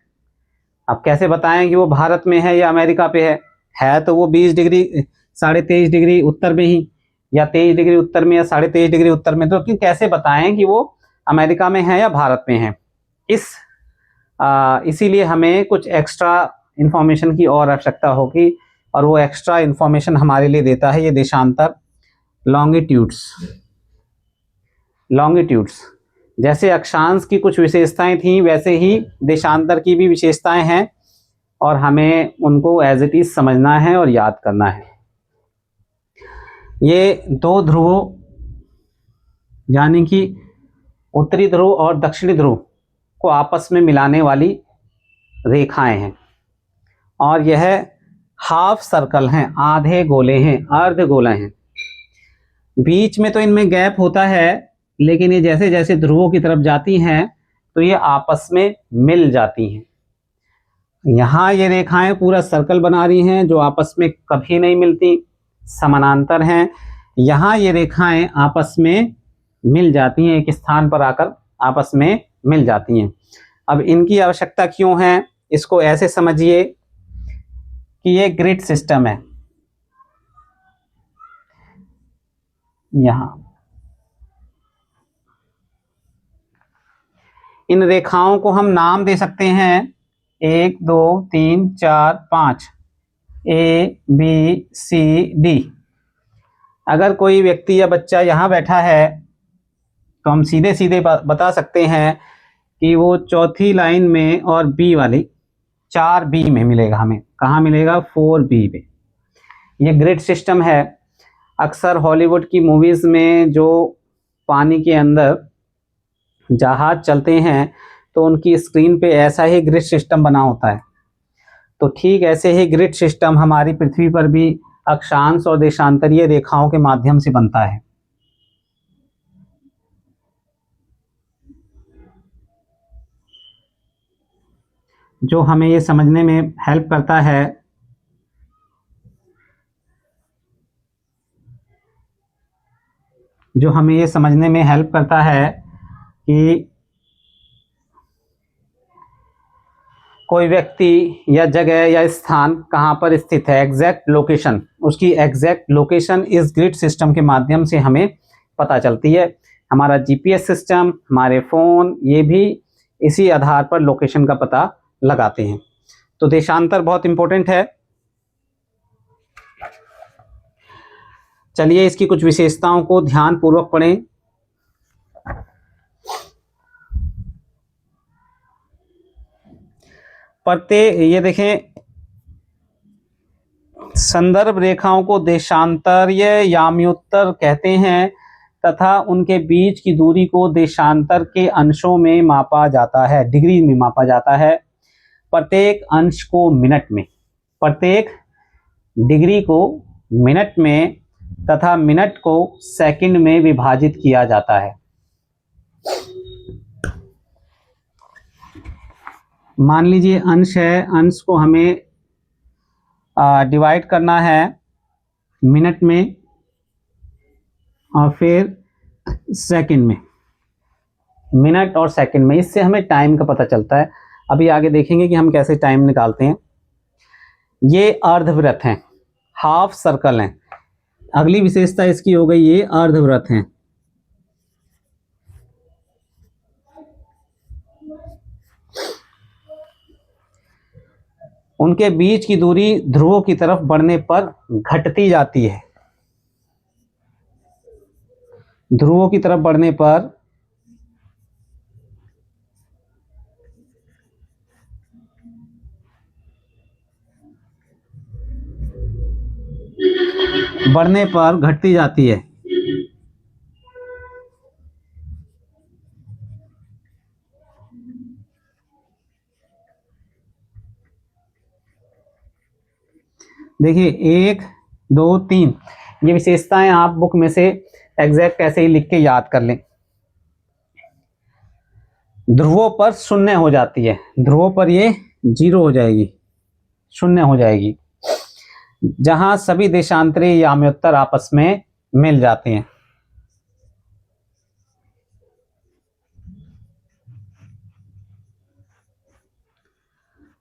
अब कैसे बताएं कि वो भारत में है या अमेरिका पे है तो वो 20 डिग्री 23.5 डिग्री उत्तर में ही, या 23 डिग्री उत्तर में, या 23.5 डिग्री उत्तर में, तो कैसे बताएं कि वो अमेरिका में है या भारत में है? इसीलिए हमें कुछ एक्स्ट्रा इंफॉर्मेशन की और आवश्यकता होगी, और वो एक्स्ट्रा इंफॉर्मेशन हमारे लिए देता है ये देशांतर, लॉन्गिट्यूड्स। लॉन्गिट्यूड्स जैसे अक्षांश की कुछ विशेषताएं थी, वैसे ही देशांतर की भी विशेषताएं हैं, और हमें उनको एज इट इज समझना है और याद करना है। ये 2 ध्रुवों यानी कि उत्तरी ध्रुव और दक्षिणी ध्रुव को आपस में मिलाने वाली रेखाएं हैं, और यह हाफ सर्कल हैं, आधे गोले हैं, अर्ध गोला हैं। बीच में तो इनमें गैप होता है, लेकिन ये जैसे जैसे ध्रुवों की तरफ जाती हैं तो ये आपस में मिल जाती हैं। यहाँ ये रेखाएं पूरा सर्कल बना रही हैं जो आपस में कभी नहीं मिलती, समानांतर हैं। यहाँ ये रेखाएं आपस में मिल जाती हैं, एक स्थान पर आकर आपस में मिल जाती हैं। अब इनकी आवश्यकता क्यों है, इसको ऐसे समझिए कि ये ग्रिड सिस्टम है। यहाँ इन रेखाओं को हम नाम दे सकते हैं 1 2 3 4 5 A B C D। अगर कोई व्यक्ति या बच्चा यहाँ बैठा है तो हम सीधे सीधे बता सकते हैं कि वो चौथी लाइन में और बी वाली 4B में मिलेगा। हमें कहाँ मिलेगा? 4B में। ये ग्रिड सिस्टम है। अक्सर हॉलीवुड की मूवीज़ में जो पानी के अंदर जहाज चलते हैं तो उनकी स्क्रीन पे ऐसा ही ग्रिड सिस्टम बना होता है। तो ठीक ऐसे ही ग्रिड सिस्टम हमारी पृथ्वी पर भी अक्षांश और देशांतरीय रेखाओं के माध्यम से बनता है। जो हमें ये समझने में हेल्प करता है कि कोई व्यक्ति या जगह या स्थान कहाँ पर स्थित है, एग्जैक्ट लोकेशन, उसकी एग्जैक्ट लोकेशन इस ग्रिड सिस्टम के माध्यम से हमें पता चलती है। हमारा जीपीएस सिस्टम, हमारे फ़ोन, ये भी इसी आधार पर लोकेशन का पता लगाते हैं। तो देशांतर बहुत इंपॉर्टेंट है। चलिए इसकी कुछ विशेषताओं को ध्यानपूर्वक पढ़ें। ये देखें, संदर्भ रेखाओं को देशांतरीय याम्योत्तर कहते हैं तथा उनके बीच की दूरी को देशांतर के अंशों में मापा जाता है, डिग्री में मापा जाता है। प्रत्येक अंश को मिनट में, प्रत्येक डिग्री को मिनट में तथा मिनट को सेकंड में विभाजित किया जाता है। मान लीजिए अंश है, अंश को हमें डिवाइड करना है मिनट में और फिर सेकंड में, मिनट और सेकंड में। इससे हमें टाइम का पता चलता है। अभी आगे देखेंगे कि हम कैसे टाइम निकालते हैं। ये अर्धवृत्त हैं, हाफ सर्कल हैं। अगली विशेषता इसकी हो गई, ये अर्धवृत्त हैं। उनके बीच की दूरी ध्रुवों की तरफ बढ़ने पर घटती जाती है। ध्रुवों की तरफ बढ़ने पर घटती जाती है। देखिए 1 2 3 ये विशेषताएं आप बुक में से एग्जैक्ट ऐसे ही लिख के याद कर लें। ध्रुवों पर शून्य हो जाती है, ध्रुवों पर ये 0 हो जाएगी, शून्य हो जाएगी, जहां सभी देशांतरी याम्योत्तर आपस में मिल जाते हैं।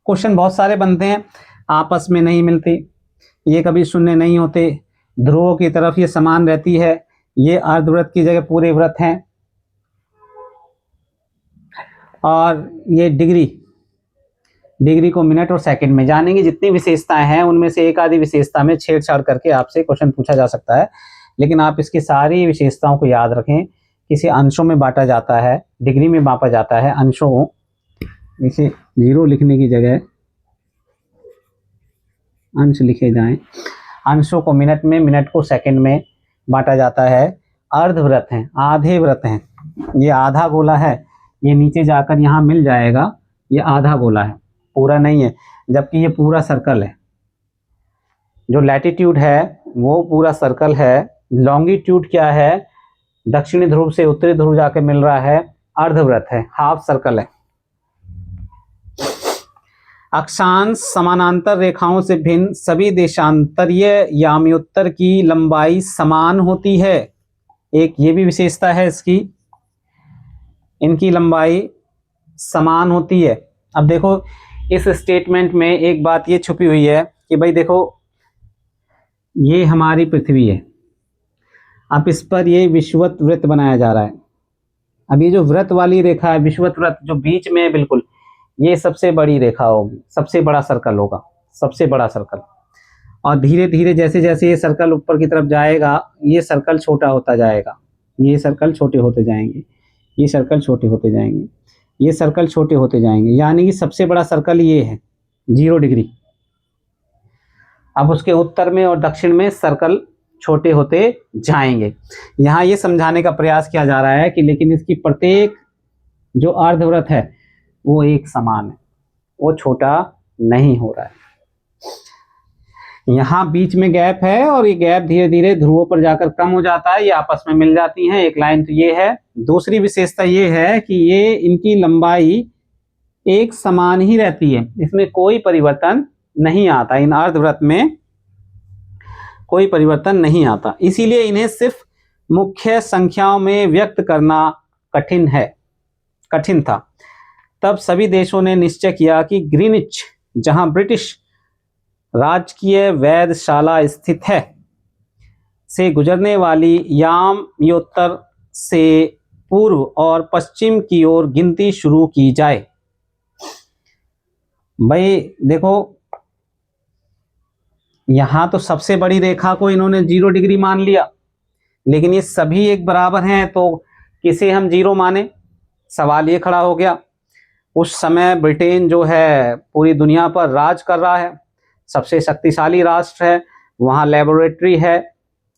क्वेश्चन बहुत सारे बनते हैं, आपस में नहीं मिलती, ये कभी शून्य नहीं होते, ध्रुवों की तरफ ये समान रहती है, ये अर्धवृत्त की जगह पूरे वृत्त हैं, और ये डिग्री को मिनट और सेकंड में। जानेंगे जितनी विशेषताएं हैं उनमें से एक आधी विशेषता में छेड़छाड़ करके आपसे क्वेश्चन पूछा जा सकता है, लेकिन आप इसकी सारी विशेषताओं को याद रखें। किसी अंशों में बांटा जाता है, डिग्री में मापा जाता है, अंशों, इसे 0 लिखने की जगह अंश लिखे जाएं। अंशों को मिनट में, मिनट को सेकंड में बांटा जाता है। अर्धवृत्त हैं, आधे वृत्त हैं। ये आधा गोला है, ये नीचे जाकर यहाँ मिल जाएगा, ये आधा गोला है। पूरा नहीं है, जबकि ये पूरा सर्कल है। जो लैटिट्यूड है वो पूरा सर्कल है, लॉन्गिट्यूड क्या है, दक्षिणी ध्रुव से उत्तरी ध्रुव जाके मिल रहा है, अर्धवृत्त है, हाफ सर्कल है। अक्षांश समानांतर रेखाओं से भिन्न सभी देशांतरीय याम्योत्तर की लंबाई समान होती है। एक ये भी विशेषता है इसकी, इनकी लंबाई समान होती है। अब देखो इस स्टेटमेंट में एक बात ये छुपी हुई है कि भाई देखो ये हमारी पृथ्वी है, अब इस पर ये विषुवत वृत्त बनाया जा रहा है। अब ये जो वृत्त वाली रेखा है, विषुवत वृत्त जो बीच में है बिल्कुल, ये सबसे बड़ी रेखा होगी, सबसे बड़ा सर्कल होगा, सबसे बड़ा सर्कल। और धीरे धीरे जैसे जैसे ये सर्कल ऊपर की तरफ जाएगा, ये सर्कल छोटा होता जाएगा, ये सर्कल छोटे होते जाएंगे, ये सर्कल छोटे होते जाएंगे, ये सर्कल छोटे होते जाएंगे, यानी कि सबसे बड़ा सर्कल ये है 0 डिग्री। अब उसके उत्तर में और दक्षिण में सर्कल छोटे होते जाएंगे। यहाँ ये समझाने का प्रयास किया जा रहा है कि लेकिन इसकी प्रत्येक जो अर्धवृत्त है वो एक समान है, वो छोटा नहीं हो रहा है। यहाँ बीच में गैप है और ये गैप धीरे धीरे ध्रुवों पर जाकर कम हो जाता है, ये आपस में मिल जाती हैं। एक लाइन तो ये है। दूसरी विशेषता ये है कि ये इनकी लंबाई एक समान ही रहती है, इसमें कोई परिवर्तन नहीं आता, इन अर्धवृत्त में कोई परिवर्तन नहीं आता। इसीलिए इन्हें सिर्फ मुख्य संख्याओं में व्यक्त करना कठिन था। तब सभी देशों ने निश्चय किया कि ग्रीनिच, जहां ब्रिटिश राजकीय वेधशाला स्थित है, से गुजरने वाली याम्योत्तर से पूर्व और पश्चिम की ओर गिनती शुरू की जाए। भाई देखो यहां तो सबसे बड़ी रेखा को इन्होंने 0 डिग्री मान लिया, लेकिन ये सभी एक बराबर हैं, तो किसे हम 0 माने? सवाल ये खड़ा हो गया। उस समय ब्रिटेन जो है पूरी दुनिया पर राज कर रहा है, सबसे शक्तिशाली राष्ट्र है, वहाँ लेबोरेटरी है,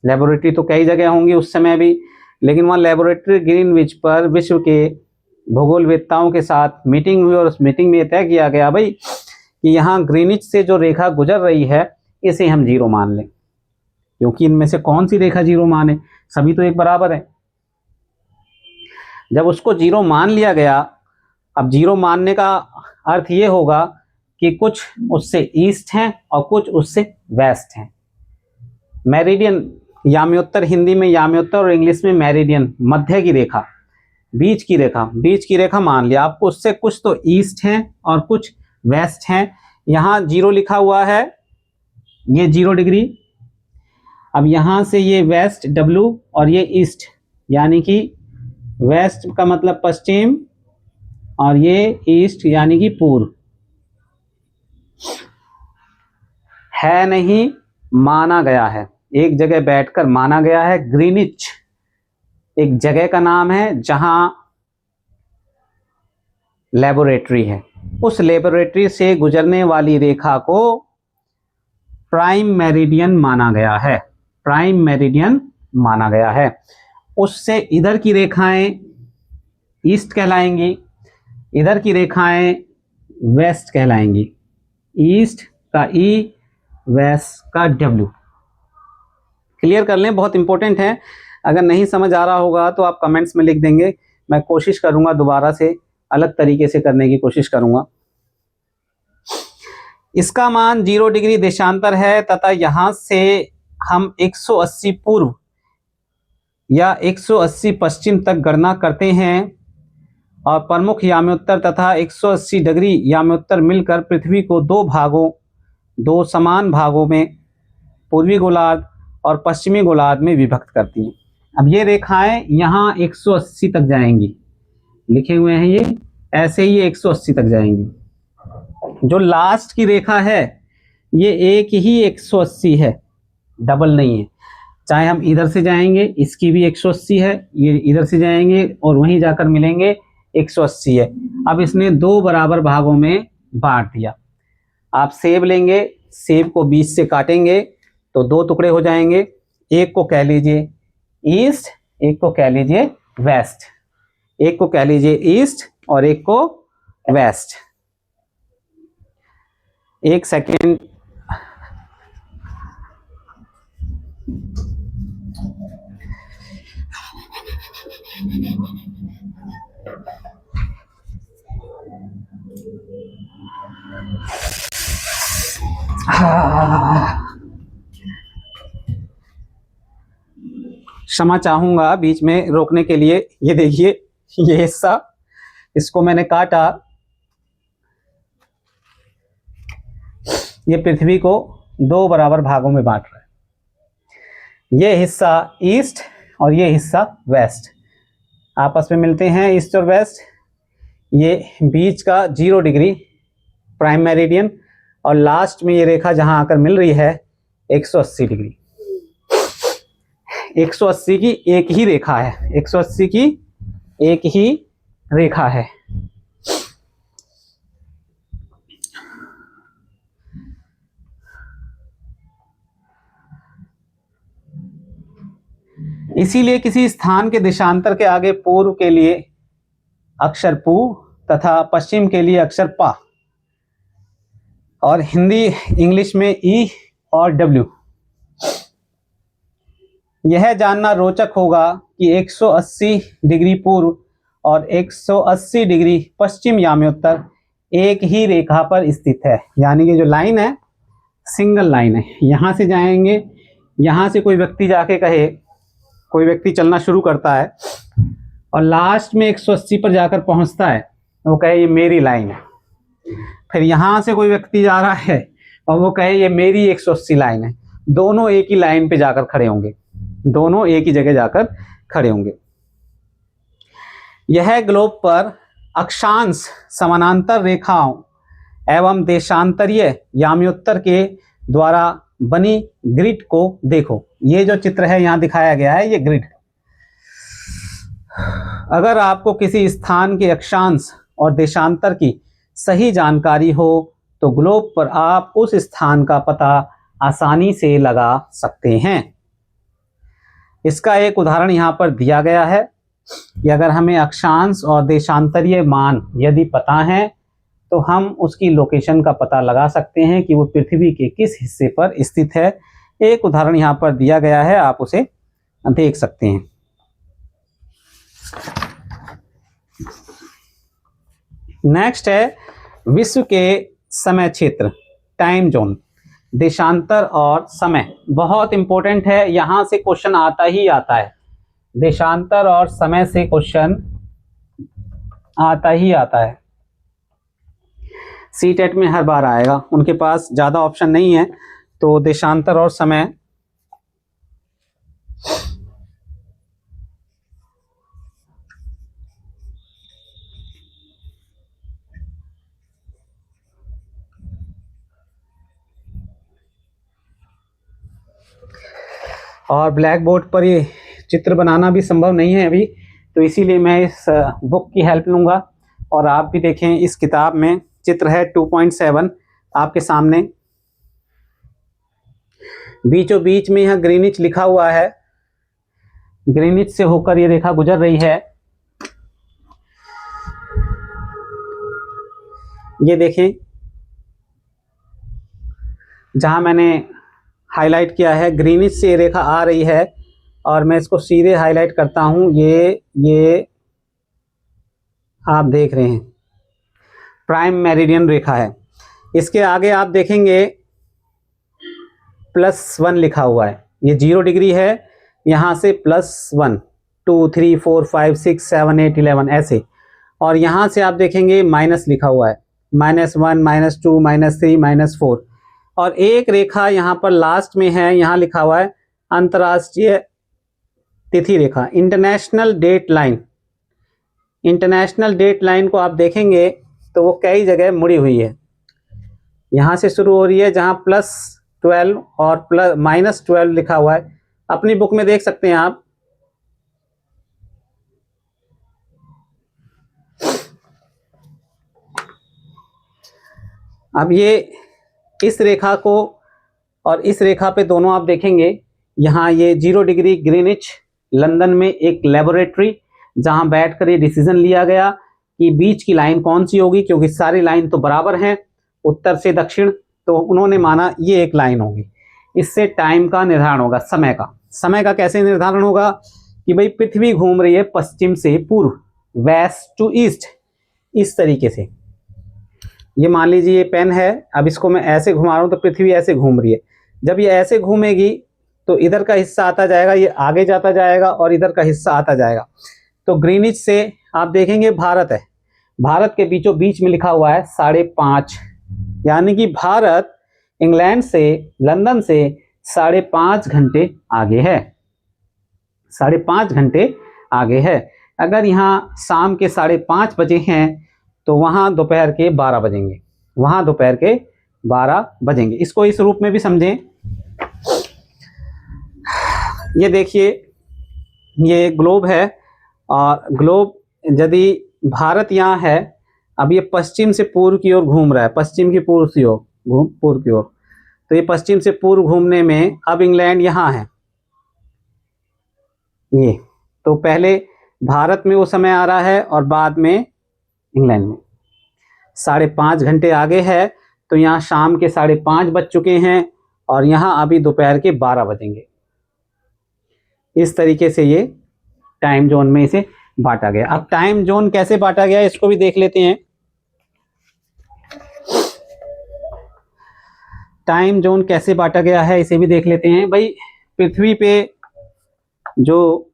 लेबोरेटरी तो कई जगह होंगी उस समय भी, लेकिन वहाँ लेबोरेटरी ग्रीनविच पर विश्व के भूगोलवेत्ताओं के साथ मीटिंग हुई और उस मीटिंग में तय किया गया भाई कि यहाँ ग्रीनिच से जो रेखा गुजर रही है इसे हम 0 मान लें, क्योंकि इनमें से कौन सी रेखा 0 माने, सभी तो एक बराबर है। जब उसको 0 मान लिया गया, अब 0 मानने का अर्थ ये होगा कि कुछ उससे ईस्ट हैं और कुछ उससे वेस्ट हैं। मेरिडियन, याम्योत्तर, हिंदी में याम्योत्तर और इंग्लिश में मेरिडियन, मध्य की रेखा, बीच की रेखा मान लिया आपको, उससे कुछ तो ईस्ट हैं और कुछ वेस्ट हैं। यहाँ 0 लिखा हुआ है, ये 0 डिग्री। अब यहाँ से ये वेस्ट W और ये ईस्ट, यानी कि वेस्ट का मतलब पश्चिम और ये ईस्ट यानी कि पूर्व है, नहीं माना गया है, एक जगह बैठकर माना गया है। ग्रीनिच एक जगह का नाम है जहां लेबोरेटरी है, उस लेबोरेटरी से गुजरने वाली रेखा को प्राइम मेरिडियन माना गया है, प्राइम मेरिडियन माना गया है। उससे इधर की रेखाएं ईस्ट कहलाएंगी, इधर की रेखाएं वेस्ट कहलाएंगी, ईस्ट का E, वेस्ट का W। क्लियर कर लें, बहुत इंपॉर्टेंट है। अगर नहीं समझ आ रहा होगा तो आप कमेंट्स में लिख देंगे, मैं कोशिश करूंगा दोबारा से अलग तरीके से करने की कोशिश करूंगा। इसका मान 0 डिग्री देशांतर है तथा यहां से हम 180 पूर्व या 180 पश्चिम तक गणना करते हैं और प्रमुख याम्योत्तर तथा 180 डिग्री याम्योत्तर मिलकर पृथ्वी को दो समान भागों में, पूर्वी गोलार्ध और पश्चिमी गोलार्ध में विभक्त करती हैं। अब ये रेखाएं यहाँ 180 तक जाएंगी, लिखे हुए हैं ये, ऐसे ही 180 तक जाएंगी। जो लास्ट की रेखा है ये एक ही 180 है, डबल नहीं है। चाहे हम इधर से जाएंगे, इसकी भी 180 है, ये इधर से जाएंगे और वहीं जाकर मिलेंगे, 180 है। अब इसने 2 बराबर भागों में बांट दिया। आप सेब लेंगे, सेब को बीच से काटेंगे तो 2 टुकड़े हो जाएंगे, एक को कह लीजिए ईस्ट, एक को कह लीजिए वेस्ट, एक को कह लीजिए ईस्ट और एक को वेस्ट। एक सेकेंड। क्षमा चाहूंगा बीच में रोकने के लिए। ये देखिए, ये हिस्सा, इसको मैंने काटा। ये पृथ्वी को दो बराबर भागों में बांट रहा है। ये हिस्सा ईस्ट और ये हिस्सा वेस्ट आपस में मिलते हैं, ईस्ट और वेस्ट। ये बीच का 0 डिग्री प्राइम मेरिडियन, और लास्ट में ये रेखा जहां आकर मिल रही है 180 डिग्री। 180 की एक ही रेखा है, 180 की एक ही रेखा है। इसीलिए किसी स्थान के देशांतर के आगे पूर्व के लिए अक्षर पू तथा पश्चिम के लिए अक्षर पा, और हिंदी इंग्लिश में ई और डब्ल्यू। यह जानना रोचक होगा कि 180 डिग्री पूर्व और 180 डिग्री पश्चिम याम्योत्तर एक ही रेखा पर स्थित है। यानी कि जो लाइन है सिंगल लाइन है। यहां से जाएंगे, यहां से कोई व्यक्ति जाके कहे, कोई व्यक्ति चलना शुरू करता है और लास्ट में 180 पर जाकर पहुंचता है, वो कहे ये मेरी लाइन है। फिर यहां से कोई व्यक्ति जा रहा है और वो कहे ये मेरी 180 लाइन है। दोनों एक ही लाइन पे जाकर खड़े होंगे, दोनों एक ही जगह जाकर खड़े होंगे। यह ग्लोब पर अक्षांश समानांतर रेखाओं एवं देशांतरीय याम्योत्तर के द्वारा बनी ग्रिड को देखो। ये जो चित्र है यहां दिखाया गया है, ये ग्रिड। अगर आपको किसी स्थान के अक्षांश और देशांतर की सही जानकारी हो तो ग्लोब पर आप उस स्थान का पता आसानी से लगा सकते हैं। इसका एक उदाहरण यहाँ पर दिया गया है कि अगर हमें अक्षांश और देशांतरीय मान यदि पता है तो हम उसकी लोकेशन का पता लगा सकते हैं कि वो पृथ्वी के किस हिस्से पर स्थित है। एक उदाहरण यहाँ पर दिया गया है, आप उसे देख सकते हैं। नेक्स्ट है विश्व के समय क्षेत्र, टाइम जोन, देशांतर और समय। बहुत इंपॉर्टेंट है, यहां से क्वेश्चन आता ही आता है। देशांतर और समय से क्वेश्चन आता ही आता है, सीटेट में हर बार आएगा। उनके पास ज्यादा ऑप्शन नहीं है, तो देशांतर और समय और ब्लैक बोर्ड पर ये चित्र बनाना भी संभव नहीं है अभी, तो इसीलिए मैं इस बुक की हेल्प लूँगा। और आप भी देखें, इस किताब में चित्र है 2.7 आपके सामने। बीचों बीच में यहाँ ग्रीनिच लिखा हुआ है, ग्रीनिच से होकर ये रेखा गुजर रही है। ये देखें, जहां मैंने हाईलाइट किया है ग्रीनिच से ये रेखा आ रही है, और मैं इसको सीधे हाईलाइट करता हूं। ये आप देख रहे हैं प्राइम मेरिडियन रेखा है। इसके आगे आप देखेंगे +1 लिखा हुआ है, ये 0 डिग्री है। यहाँ से +1, 2, 3, 4, 5, 6, 7, 8, 11 ऐसे। और यहाँ से आप देखेंगे माइनस लिखा हुआ है, -1, -2, -3, -4। और एक रेखा यहाँ पर लास्ट में है, यहाँ लिखा हुआ है अंतर्राष्ट्रीय तिथि रेखा, international date line. International date line को आप देखेंगे तो वो कई जगह मुड़ी हुई है। यहाँ से शुरू हो रही है, जहाँ +12 और -12 लिखा हुआ है। अपनी बुक में देख सकते हैं आप। अब ये इस रेखा को और इस रेखा पे दोनों आप देखेंगे, यहाँ ये 0 डिग्री ग्रीनिच, लंदन में एक लेबोरेटरी जहां बैठकर ये डिसीजन लिया गया कि बीच की लाइन कौन सी होगी, क्योंकि सारी लाइन तो बराबर हैं उत्तर से दक्षिण, तो उन्होंने माना ये एक लाइन होगी, इससे टाइम का निर्धारण होगा, समय का। समय का कैसे निर्धारण होगा कि भाई पृथ्वी घूम रही है पश्चिम से पूर्व, वेस्ट टू ईस्ट, इस तरीके से। ये मान लीजिए ये पेन है, अब इसको मैं ऐसे घुमा रहा हूँ तो पृथ्वी ऐसे घूम रही है। जब ये ऐसे घूमेगी तो इधर का हिस्सा आता जाएगा, ये आगे जाता जाएगा और इधर का हिस्सा आता जाएगा। तो ग्रीनिच से आप देखेंगे भारत है, भारत के बीचों बीच में लिखा हुआ है 5:30, यानी कि भारत इंग्लैंड से, लंदन से 5.5 घंटे आगे है, 5.5 घंटे आगे है। अगर यहाँ शाम के 5:30 बजे हैं तो वहाँ दोपहर के 12 बजेंगे, वहाँ दोपहर के 12 बजेंगे। इसको इस रूप में भी समझें। ये देखिए ये ग्लोब है, और ग्लोब यदि भारत यहाँ है, अब ये पश्चिम से पूर्व की ओर घूम रहा है, पश्चिम की पूर्व की ओर, पूर्व की ओर। तो ये पश्चिम से पूर्व घूमने में अब इंग्लैंड यहाँ है, ये तो पहले भारत में वो समय आ रहा है और बाद में इंग्लैंड में 5.5 घंटे आगे है। तो यहाँ शाम के 5:30 बज चुके हैं और यहाँ अभी दोपहर के 12 बजेंगे। इस तरीके से ये टाइम जोन में इसे बांटा गया। अब टाइम जोन कैसे बांटा गया इसको भी देख लेते हैं। टाइम जोन कैसे बांटा गया है इसे भी देख लेते हैं। भाई पृथ्वी पे जो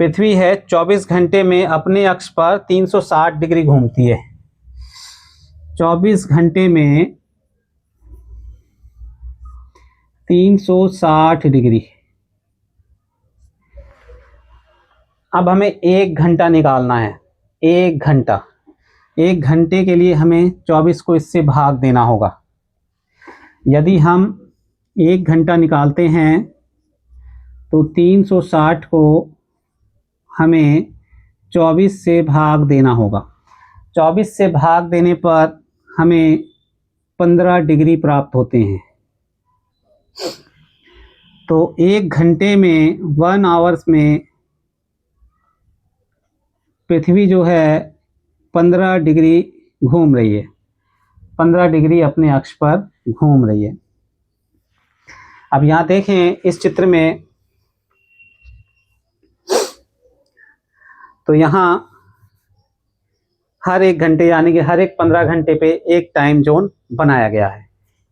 पृथ्वी है 24 घंटे में अपने अक्ष पर 360 डिग्री घूमती है, 24 घंटे में 360 डिग्री। अब हमें 1 घंटा निकालना है, 1 घंटा, 1 घंटे के लिए हमें 24 को इससे भाग देना होगा। यदि हम 1 घंटा निकालते हैं तो 360 को हमें 24 से भाग देना होगा। 24 से भाग देने पर हमें 15 डिग्री प्राप्त होते हैं। तो 1 घंटे में 1 आवर्स में पृथ्वी जो है 15 डिग्री घूम रही है, 15 डिग्री अपने अक्ष पर घूम रही है। अब यहाँ देखें इस चित्र में, तो यहाँ हर 1 घंटे यानी कि हर एक 15 घंटे पे एक टाइम जोन बनाया गया है,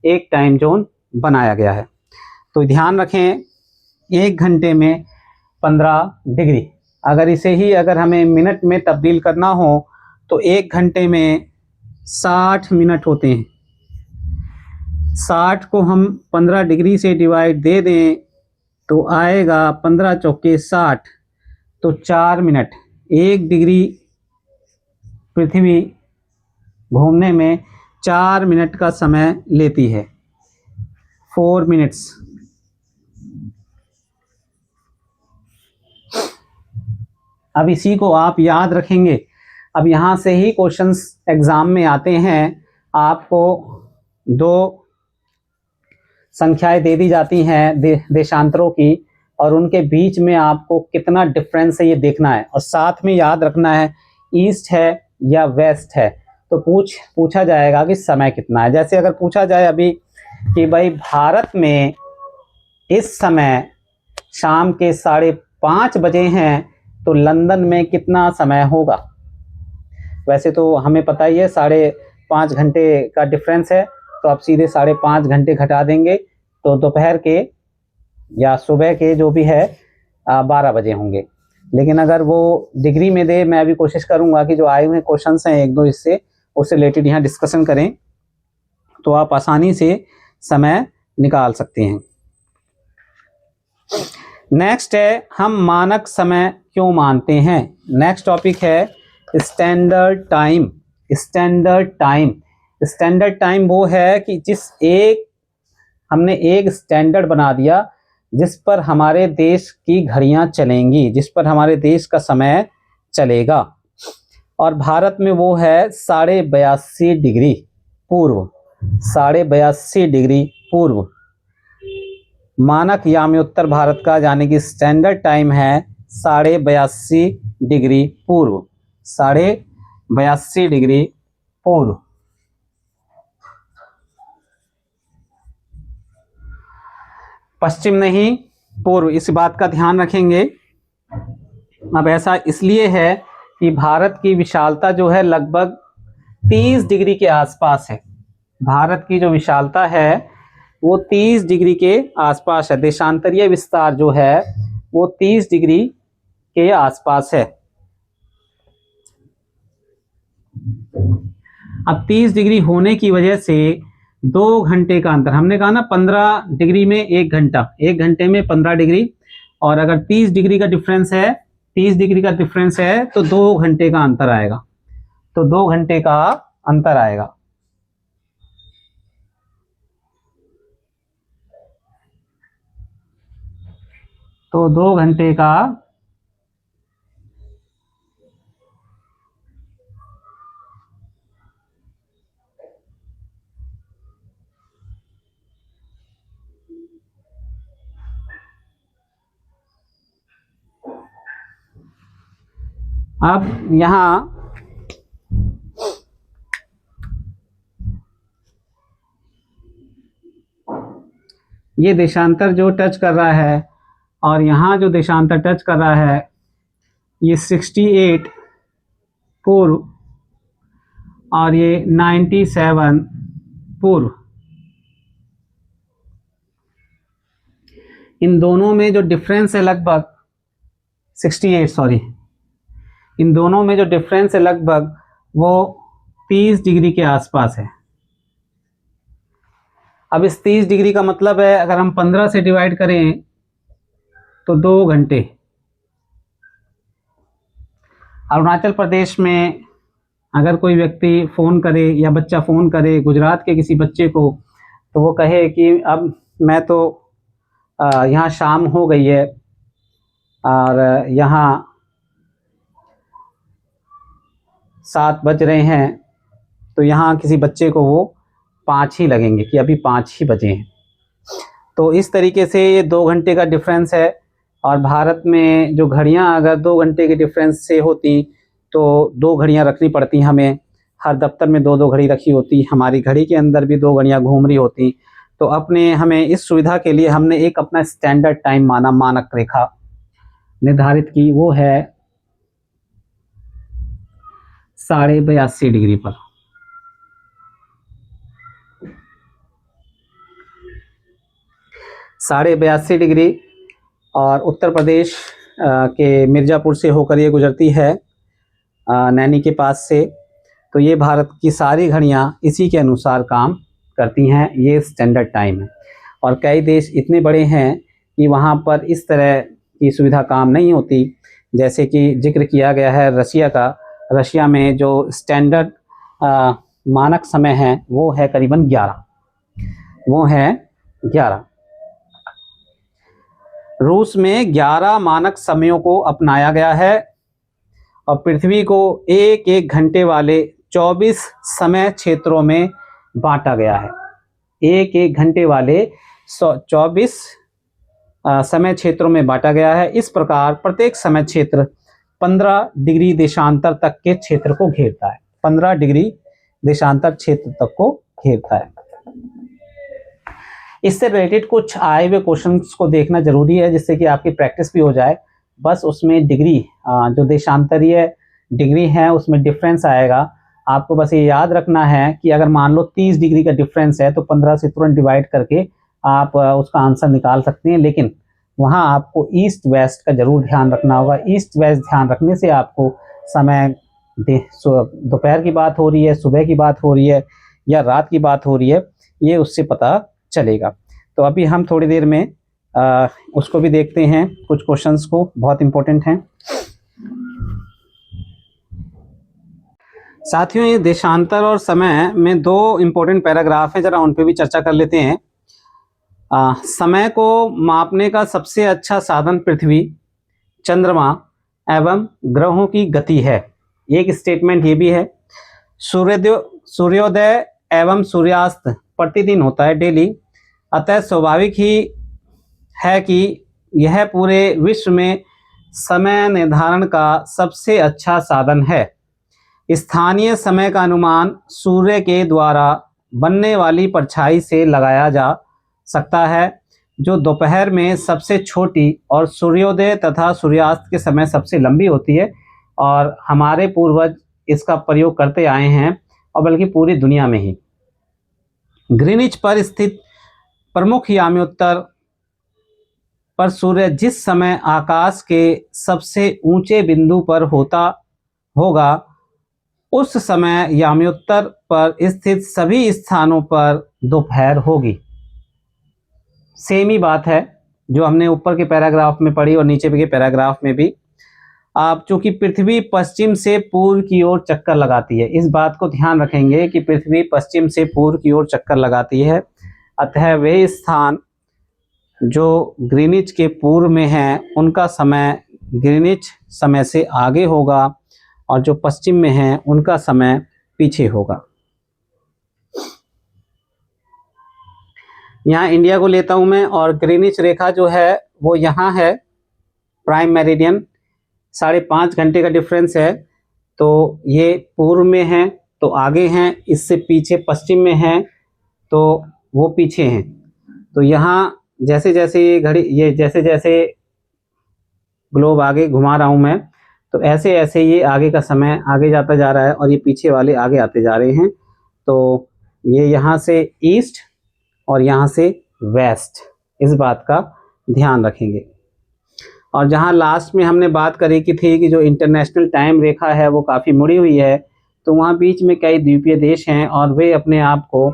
एक टाइम जोन बनाया गया है। तो ध्यान रखें 1 घंटे में 15 डिग्री, अगर इसे ही अगर हमें मिनट में तब्दील करना हो तो 1 घंटे में 60 मिनट होते हैं। 60 को हम 15 डिग्री से डिवाइड दे दें तो आएगा 15 चौके 60, तो 4 मिनट। 1 डिग्री पृथ्वी घूमने में 4 मिनट का समय लेती है, 4 मिनट्स। अब इसी को आप याद रखेंगे। अब यहाँ से ही क्वेश्चंस एग्जाम में आते हैं। आपको 2 संख्याएं दे दी जाती हैं देशांतरों की, और उनके बीच में आपको कितना डिफरेंस है ये देखना है, और साथ में याद रखना है ईस्ट है या वेस्ट है। तो पूछा जाएगा कि समय कितना है। जैसे अगर पूछा जाए अभी कि भाई भारत में इस समय शाम के 5:30 बजे हैं, तो लंदन में कितना समय होगा। वैसे तो हमें पता ही है 5.5 घंटे का डिफरेंस है, तो आप सीधे 5.5 घंटे घटा देंगे तो दोपहर के या सुबह के जो भी है 12 बजे होंगे। लेकिन अगर वो डिग्री में दे, मैं अभी कोशिश करूंगा कि जो आए हुए क्वेश्चंस हैं 1-2 उससे रिलेटेड यहाँ डिस्कशन करें, तो आप आसानी से समय निकाल सकते हैं। नेक्स्ट है हम मानक समय क्यों मानते हैं। नेक्स्ट टॉपिक है standard time. Standard time, standard time वो है कि हमने एक स्टैंडर्ड बना दिया जिस पर हमारे देश की घड़ियां चलेंगी, जिस पर हमारे देश का समय चलेगा। और भारत में वो है 82.5 डिग्री पूर्व, 82.5 डिग्री पूर्व। मानक याम्योत्तर भारत का यानी कि स्टैंडर्ड टाइम है 82.5 डिग्री पूर्व, 82.5 डिग्री पूर्व। पश्चिम नहीं पूर्व, इस बात का ध्यान रखेंगे। अब ऐसा इसलिए है कि भारत की विशालता जो है लगभग 30 डिग्री के आसपास है। भारत की जो विशालता है वो 30 डिग्री के आसपास है। देशांतरीय विस्तार जो है वो 30 डिग्री के आसपास है। अब 30 डिग्री होने की वजह से 2 घंटे का अंतर, हमने कहा ना 15 डिग्री में 1 घंटा, 1 घंटे में 15 डिग्री, और अगर 30 डिग्री का डिफरेंस है, 30 डिग्री का डिफरेंस है तो 2 घंटे का अंतर आएगा। तो 2 घंटे का अंतर आएगा। तो 2 घंटे का अब यहां ये देशांतर जो टच कर रहा है और यहां जो देशांतर टच कर रहा है ये 68 पूर्व और ये 97 पूर्व, इन दोनों में जो डिफरेंस है लगभग 68, सॉरी, इन दोनों में जो डिफरेंस है लगभग वो 30 डिग्री के आसपास है। अब इस 30 डिग्री का मतलब है अगर हम 15 से डिवाइड करें तो 2 घंटे। अरुणाचल प्रदेश में अगर कोई व्यक्ति फ़ोन करे या बच्चा फ़ोन करे गुजरात के किसी बच्चे को, तो वो कहे कि अब मैं तो यहाँ शाम हो गई है और यहाँ 7 बज रहे हैं, तो यहाँ किसी बच्चे को वो 5 ही लगेंगे कि अभी 5 ही बजे हैं। तो इस तरीके से ये 2 घंटे का डिफरेंस है। और भारत में जो घड़ियाँ अगर 2 घंटे के डिफरेंस से होती तो 2 घड़ियाँ रखनी पड़ती हमें, हर दफ्तर में 2-2 घड़ी रखी होती, हमारी घड़ी के अंदर भी 2 घड़ियाँ घूम रही होती। तो अपने हमें इस सुविधा के लिए हमने एक अपना स्टैंडर्ड टाइम माना, मानक रेखा निर्धारित की, वो है 82.5 डिग्री पर। साढ़े 82 डिग्री, और उत्तर प्रदेश के मिर्ज़ापुर से होकर ये गुजरती है नैनी के पास से। तो ये भारत की सारी घड़ियाँ इसी के अनुसार काम करती हैं, ये स्टैंडर्ड टाइम है। और कई देश इतने बड़े हैं कि वहाँ पर इस तरह की सुविधा काम नहीं होती। जैसे कि जिक्र किया गया है रशिया का, रशिया में जो स्टैंडर्ड मानक समय है वो है करीबन 11, वो है 11। रूस में 11 मानक समयों को अपनाया गया है और पृथ्वी को एक एक घंटे वाले 24 समय क्षेत्रों में बांटा गया है। एक एक घंटे वाले 24 समय क्षेत्रों में बांटा गया है। इस प्रकार प्रत्येक समय क्षेत्र 15 डिग्री देशांतर तक के क्षेत्र को घेरता है। 15 डिग्री देशांतर क्षेत्र तक को घेरता है। इससे रिलेटेड कुछ आए हुए क्वेश्चंस को देखना जरूरी है जिससे कि आपकी प्रैक्टिस भी हो जाए। बस उसमें डिग्री, जो देशांतरीय डिग्री है उसमें डिफरेंस आएगा। आपको बस ये याद रखना है कि अगर मान लो 30 डिग्री का डिफरेंस है तो 15 से तुरंत डिवाइड करके आप उसका आंसर निकाल सकते हैं। लेकिन वहाँ आपको ईस्ट वेस्ट का जरूर ध्यान रखना होगा। ईस्ट वेस्ट ध्यान रखने से आपको समय, दोपहर की बात हो रही है, सुबह की बात हो रही है या रात की बात हो रही है, ये उससे पता चलेगा। तो अभी हम थोड़ी देर में उसको भी देखते हैं, कुछ क्वेश्चंस को, बहुत इंपॉर्टेंट हैं। साथियों, ये देशांतर और समय में 2 इंपॉर्टेंट पैराग्राफ हैं, जरा उन पे भी चर्चा कर लेते हैं। समय को मापने का सबसे अच्छा साधन पृथ्वी, चंद्रमा एवं ग्रहों की गति है। एक स्टेटमेंट ये भी है। सूर्योदय एवं सूर्यास्त प्रतिदिन होता है, डेली, अतः स्वाभाविक ही है कि यह पूरे विश्व में समय निर्धारण का सबसे अच्छा साधन है। स्थानीय समय का अनुमान सूर्य के द्वारा बनने वाली परछाई से लगाया जा सकता है। जो दोपहर में सबसे छोटी और सूर्योदय तथा सूर्यास्त के समय सबसे लंबी होती है, और हमारे पूर्वज इसका प्रयोग करते आए हैं, और बल्कि पूरी दुनिया में ही। ग्रीनिच पर स्थित प्रमुख याम्योत्तर पर सूर्य जिस समय आकाश के सबसे ऊंचे बिंदु पर होगा, उस समय याम्योत्तर पर स्थित सभी स्थानों पर दोपहर होगी। सेम ही बात है जो हमने ऊपर के पैराग्राफ में पढ़ी और नीचे के पैराग्राफ में भी। आप चूंकि पृथ्वी पश्चिम से पूर्व की ओर चक्कर लगाती है, इस बात को ध्यान रखेंगे कि पृथ्वी पश्चिम से पूर्व की ओर चक्कर लगाती है, अतः वे स्थान जो ग्रीनिच के पूर्व में हैं उनका समय ग्रीनिच समय से आगे होगा, और जो पश्चिम में हैं उनका समय पीछे होगा। यहाँ इंडिया को लेता हूं मैं, और ग्रीनिच रेखा जो है वो यहाँ है, प्राइम मेरिडियन, 5.5 घंटे का डिफरेंस है। तो ये पूर्व में है तो आगे हैं, इससे पीछे पश्चिम में हैं तो वो पीछे हैं। तो यहाँ जैसे जैसे ये घड़ी, ये जैसे जैसे ग्लोब आगे घुमा रहा हूँ मैं, तो ऐसे ऐसे ये आगे का समय आगे जाता जा रहा है और ये पीछे वाले आगे आते जा रहे हैं। तो ये यहाँ से ईस्ट और यहाँ से वेस्ट, इस बात का ध्यान रखेंगे। और जहाँ लास्ट में हमने बात करी की थी कि जो इंटरनेशनल टाइम रेखा है वो काफ़ी मुड़ी हुई है, तो वहाँ बीच में कई द्वीपीय देश हैं और वे अपने आप को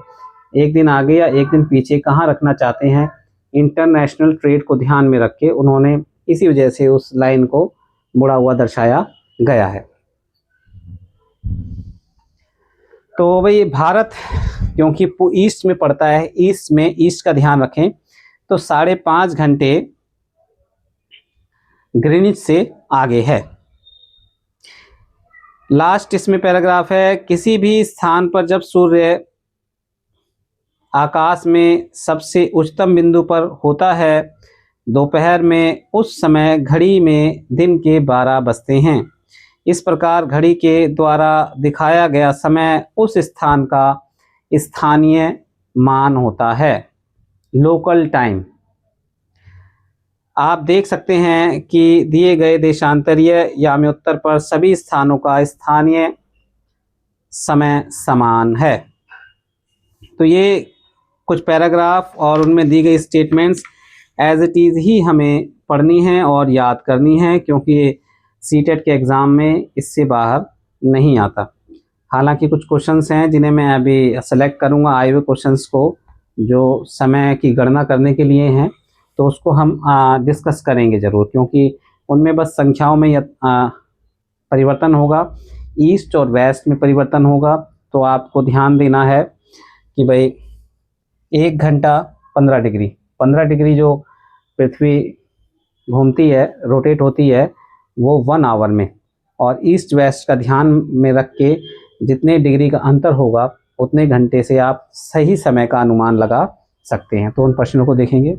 एक दिन आगे या एक दिन पीछे कहाँ रखना चाहते हैं, इंटरनेशनल ट्रेड को ध्यान में रख के उन्होंने इसी वजह से उस लाइन को मुड़ा हुआ दर्शाया गया है। तो भाई भारत क्योंकि ईस्ट में पड़ता है, ईस्ट में ईस्ट का ध्यान रखें, तो 5.5 घंटे ग्रीनिच से आगे है। लास्ट इसमें पैराग्राफ है, किसी भी स्थान पर जब सूर्य आकाश में सबसे उच्चतम बिंदु पर होता है दोपहर में, उस समय घड़ी में दिन के 12 बजते हैं। इस प्रकार घड़ी के द्वारा दिखाया गया समय उस स्थान का स्थानीय मान होता है, लोकल टाइम। आप देख सकते हैं कि दिए गए देशांतरीय याम्योत्तर पर सभी स्थानों का स्थानीय समय समान है। तो ये कुछ पैराग्राफ और उनमें दी गई स्टेटमेंट्स एज इट इज़ ही हमें पढ़नी है और याद करनी है, क्योंकि सीटेट के एग्ज़ाम में इससे बाहर नहीं आता। हालांकि कुछ क्वेश्चंस हैं जिन्हें मैं अभी सेलेक्ट करूंगा आए हुए क्वेश्चंस को, जो समय की गणना करने के लिए हैं, तो उसको हम डिस्कस करेंगे ज़रूर, क्योंकि उनमें बस संख्याओं में परिवर्तन होगा, ईस्ट और वेस्ट में परिवर्तन होगा। तो आपको ध्यान देना है कि भाई 1 घंटा 15 डिग्री जो पृथ्वी घूमती है, रोटेट होती है, वो 1 आवर में, और ईस्ट वेस्ट का ध्यान में रख के जितने डिग्री का अंतर होगा उतने घंटे से आप सही समय का अनुमान लगा सकते हैं। तो उन प्रश्नों को देखेंगे।